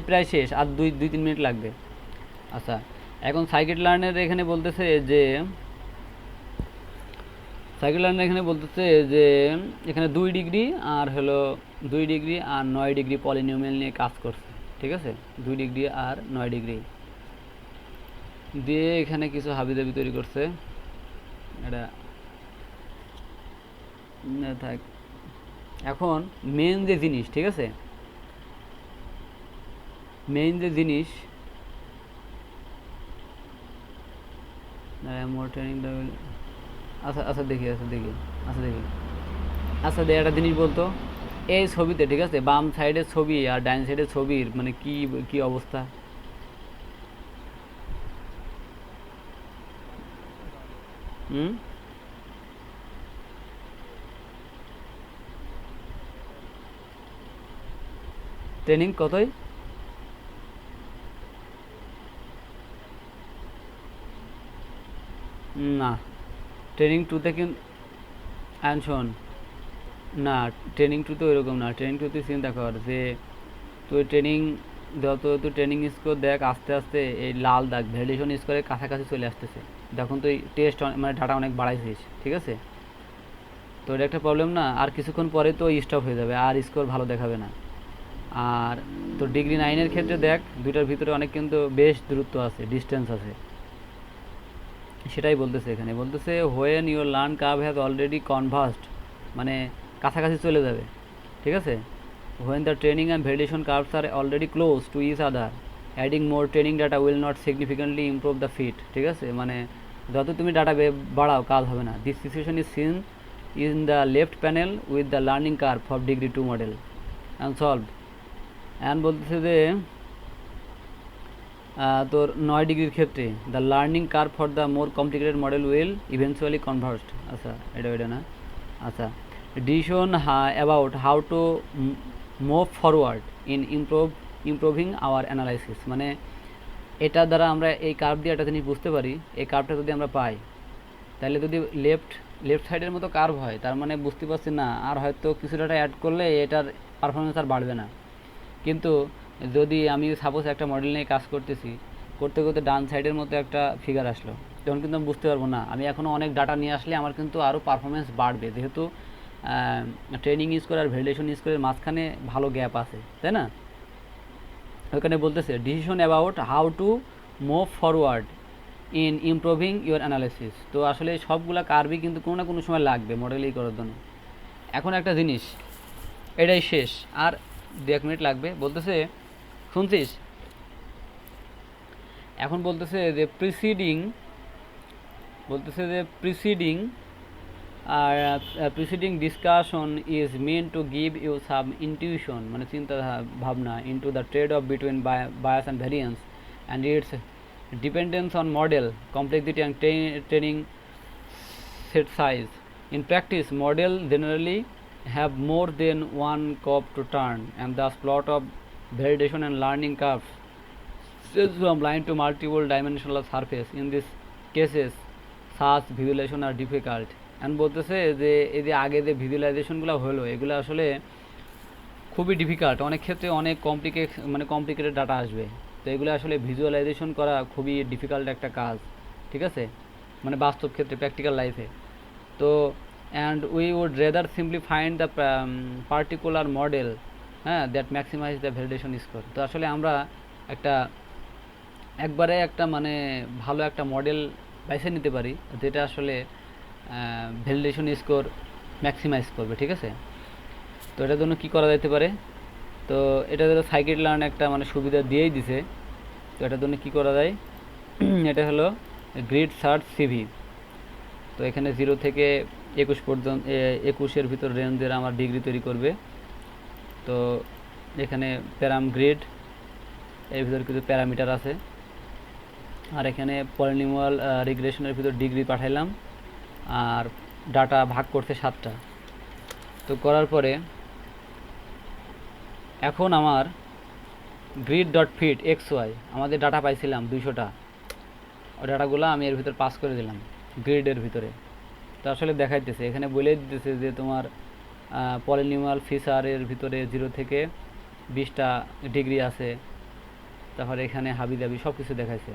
প্রায় শেষ, আর 2-3 মিনিট লাগবে। আচ্ছা, এখন সাইকিট লার্নের এখানে বলতেছে যে এখানে 2 ডিগ্রি আর 9 ডিগ্রি পলিনোমিয়াল নিয়ে কাজ করছে, ঠিক আছে? 2 ডিগ্রি আর 9 ডিগ্রি দিয়ে এখানে কিছু হাবিজাবি তৈরি করছে। এটা থাক। এখন মেন যে জিনিস, ঠিক আছে, আচ্ছা দেখি একটা জিনিস বলতো, এই ছবিতে, ঠিক আছে, বাম সাইডের ছবি আর ডাইন সাইডের ছবির মানে কি অবস্থা? ট্রেনিং কতই? না, ট্রেনিং 2তে কিন্তু শোন, না ট্রেনিং 2তে ওইরকম না। ট্রেনিং 2তে চিন্তা কর যে তুই যত তুই ট্রেনিং স্কোর দেখ, আস্তে আস্তে এই লাল দাগ ভ্যালিডেশন স্কোরের কাছাকাছি চলে আসতেছে। যখন তুই টেস্ট মানে ডাটা অনেক বাড়াইছিস, ঠিক আছে, তো এটা একটা প্রবলেম না? আর কিছুক্ষণ পরে তো স্টপ হয়ে যাবে, আর স্কোর ভালো দেখাবে না। আর তোর ডিগ্রি 9-এর ক্ষেত্রে দেখ, দুইটার ভিতরে অনেক কিন্তু বেশ দূরত্ব আছে, ডিস্টেন্স আছে। সেটাই বলতেছে এখানে, বলতেছে when your learn curve has already converged, মানে কাছাকাছি চলে যাবে, ঠিক আছে। When the training and validation curves are already close to each other, adding more training data will not significantly improve the fit, ঠিক আছে। মানে যত তুমি ডাটা বাড়াও কাজ হবে না। This situation is seen in the left panel with the learning curve for degree 2 model. And solved. And বলতেছে যে তোর 9 ডিগ্রির ক্ষেত্রে the learning curve for the more complicated model will eventually converged. আচ্ছা, এটা না। আচ্ছা, decision about how to move forward in improving our analysis, মানে এটা দ্বারা আমরা এই কার্ভ দিয়ে একটা জিনিস বুঝতে পারি, এই কার্ভটা যদি আমরা পাই তাহলে যদি লেফট সাইডের মতো কার্ভ হয়, তার মানে বুঝতে পারছি না আর হয়তো কিছু ডাটা অ্যাড করলে এটার পারফরমেন্স আর বাড়বে না। কিন্তু যদি আমি সাপোজ একটা মডেল নিয়ে কাজ করতেছি, করতে করতে ডান সাইডের মতো একটা ফিগার আসলো, তখন কিন্তু আমি বুঝতে পারবো না, আমি এখনও অনেক ডাটা নিয়ে আসলে আমার কিন্তু আরও পারফরমেন্স বাড়বে, যেহেতু ট্রেনিং স্কোর আর ভ্যালিডেশন স্কোরের মাঝখানে ভালো গ্যাপ আছে, তাই না? ওখানে বলতেছে decision about how to move forward in improving your analysis. তো আসলে সবগুলা কার্ভই কিন্তু কোনো না কোনো সময় লাগবে মডেলিং করার জন্য। এখন একটা জিনিস, এটাই শেষ, আর 2 মিনিট লাগবে। বলতেছে, শুনছিস? এখন বলতেছে যে preceding discussion is meant to give you some intuition, মানে চিন্তা ভাবনা into the trade off between bias and variance and its dependence on model complexity and training set size. In practice, models generally have more than one knob to turn, and thus plot of validation and learning curves stretch from line to multiple dimensional surface. In these cases, such visualization are difficult. And বলতেছে যে এই যে আগে যে ভিজুয়ালাইজেশনগুলো হলো, এগুলো আসলে খুবই ডিফিকাল্ট, অনেক ক্ষেত্রে অনেক কমপ্লিকেটেড ডাটা আসবে, তো এগুলো আসলে ভিজুয়ালাইজেশন করা খুবই ডিফিকাল্ট একটা কাজ, ঠিক আছে, মানে বাস্তব ক্ষেত্রে প্র্যাকটিক্যাল লাইফে। তো and we would rather simply find the particular model, হ্যাঁ, that maximize the validation score. তো আসলে আমরা একবারে একটা মানে ভালো একটা মডেল বেছে নিতে পারি যেটা আসলে ভ্যালিডেশন স্কোর ম্যাক্সিমাইজ করবে, ঠিক আছে। তো এটার জন্য কী করা যেতে পারে? তো এটা ধরো সাইকিট লার্ন একটা মানে সুবিধা দিয়েই দিছে। তো এটার জন্য কী করা যায়? এটা হলো গ্রিড সার্চ সিভি। তো এখানে 0 থেকে 21 পর্যন্ত 21-এর ভিতর রেঞ্জের আমার ডিগ্রি তৈরি করবে। তো এখানে গ্রিড এর ভিতর কিছু প্যারামিটার আছে, আর এখানে পলিনোমিয়াল রিগ্রেশনের ভিতর ডিগ্রি পাঠাইলাম, আর ডাটা ভাগ করছে 7টা। তো করার পরে এখন আমার grid dot fit X Y আমাদের ডাটা পাইছিলাম 200টা, ওই ডাটাগুলো আমি এর ভিতর পাস করে দিলাম গ্রিডের ভিতরে। তো আসলে দেখাইতেছে, এখানে বলে দিতেছে যে তোমার পলিনোমিয়াল ফিচারের ভিতরে 0 থেকে 20টা ডিগ্রি আছে, তারপরে এখানে হাবি দাবি সব কিছু দেখাইছে।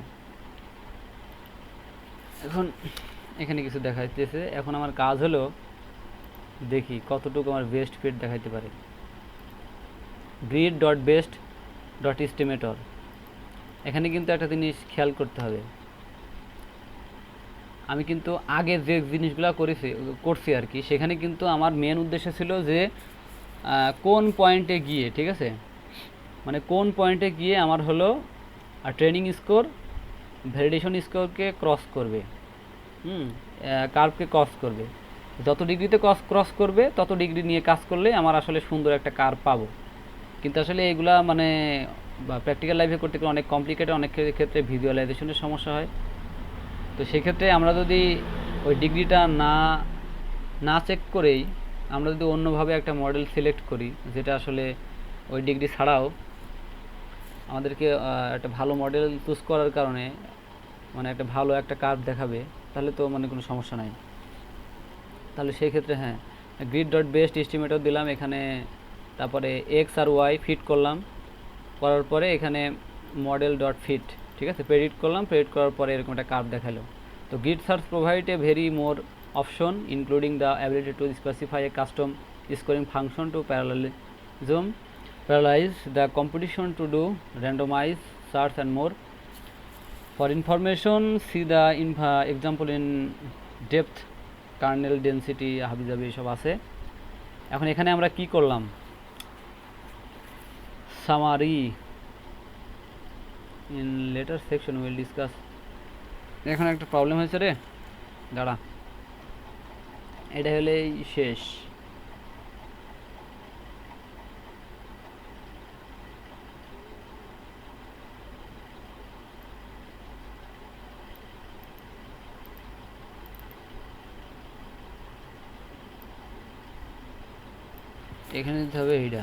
এখন এখানে কিছু দেখাইতেছে, এখন আমার কাজ হলো দেখি কতটুকু আমার বেস্ট ফিট দেখাইতে পারে। Grid dot best dot estimator, এখানে কিন্তু একটা জিনিস খেয়াল করতে হবে, আমি কিন্তু আগে যে জিনিসগুলো করছি আর কি, সেখানে কিন্তু আমার মেন উদ্দেশ্য ছিল যে কোন পয়েন্টে গিয়ে, ঠিক আছে, মানে কোন পয়েন্টে গিয়ে আমার হলো ট্রেনিং স্কোর ভ্যালিডেশন স্কোরকে ক্রস করবে, কার্ভকে ক্রস করবে, যত ডিগ্রিতে ক্রস করবে তত ডিগ্রি নিয়ে কাজ করলে আমার আসলে সুন্দর একটা কার্ভ পাবো। কিন্তু আসলে এগুলা মানে প্র্যাকটিক্যাল লাইফে করতে গেলে অনেক কমপ্লিকেটেড, অনেক ক্ষেত্রে ভিজুয়ালাইজেশনের সমস্যা হয়। তো সেক্ষেত্রে আমরা যদি ওই ডিগ্রিটা না চেক করেই আমরা যদি অন্যভাবে একটা মডেল সিলেক্ট করি, যেটা আসলে ওই ডিগ্রি ছাড়াও আমাদেরকে একটা ভালো মডেল চুজ করার কারণে মানে একটা ভালো একটা কার্ভ দেখাবে, তাহলে তো মানে কোনো সমস্যা নাই। তাহলে সেই ক্ষেত্রে হ্যাঁ, গ্রিড ডট বেস্ট এস্টিমেটর দিলাম এখানে, তারপরে এক্স আর ওয়াই ফিট করলাম, করার পরে এখানে মডেল ডট ফিট, ঠিক আছে, প্রেডিক্ট করলাম, প্রেডিক্ট করার পরে এরকম একটা কার্ভ দেখালো। তো grid search provide a very more option including the ability to specify a custom scoring function to parallelize the competition to do randomized search and more. For information, see the example in depth, kernel density, হাবিজাবি সব আছে। এখন এখানে আমরা কি করলাম? Summary in letter section will discuss. এখন একটা প্রবলেম হয়েছে রে, দাঁড়া, এটা হলেই শেষ। এখানে দিতে হবে এইটা।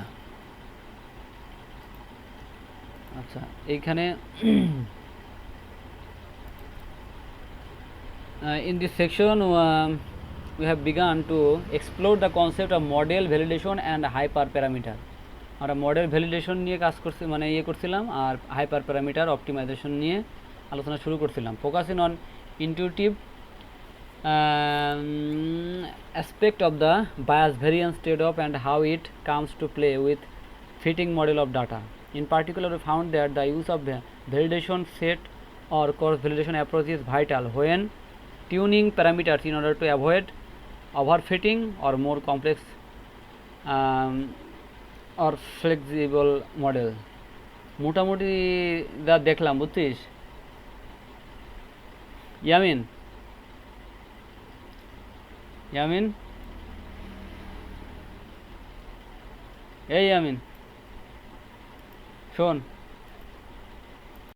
আচ্ছা এইখানে in this section we have begun to explore the concept of model validation and hyperparameter. আমরা মডেল ভ্যালিডেশন নিয়ে কাজ করছি, মানে করছিলাম, আর হাইপার প্যারামিটার অপটিমাইজেশন নিয়ে আলোচনা শুরু করছিলাম। Focusing on intuitive aspect of the bias variance trade-off and how it comes to play with fitting model of data. In particular, we found that the use of validation set or cross validation approach is vital when tuning parameters in order to avoid overfitting or more complex or flexible model. মোটামুটি যা দেখলাম, বুঝছিস ইয়ামিন? ইয়ামিন, এই ইয়ামিন শোন,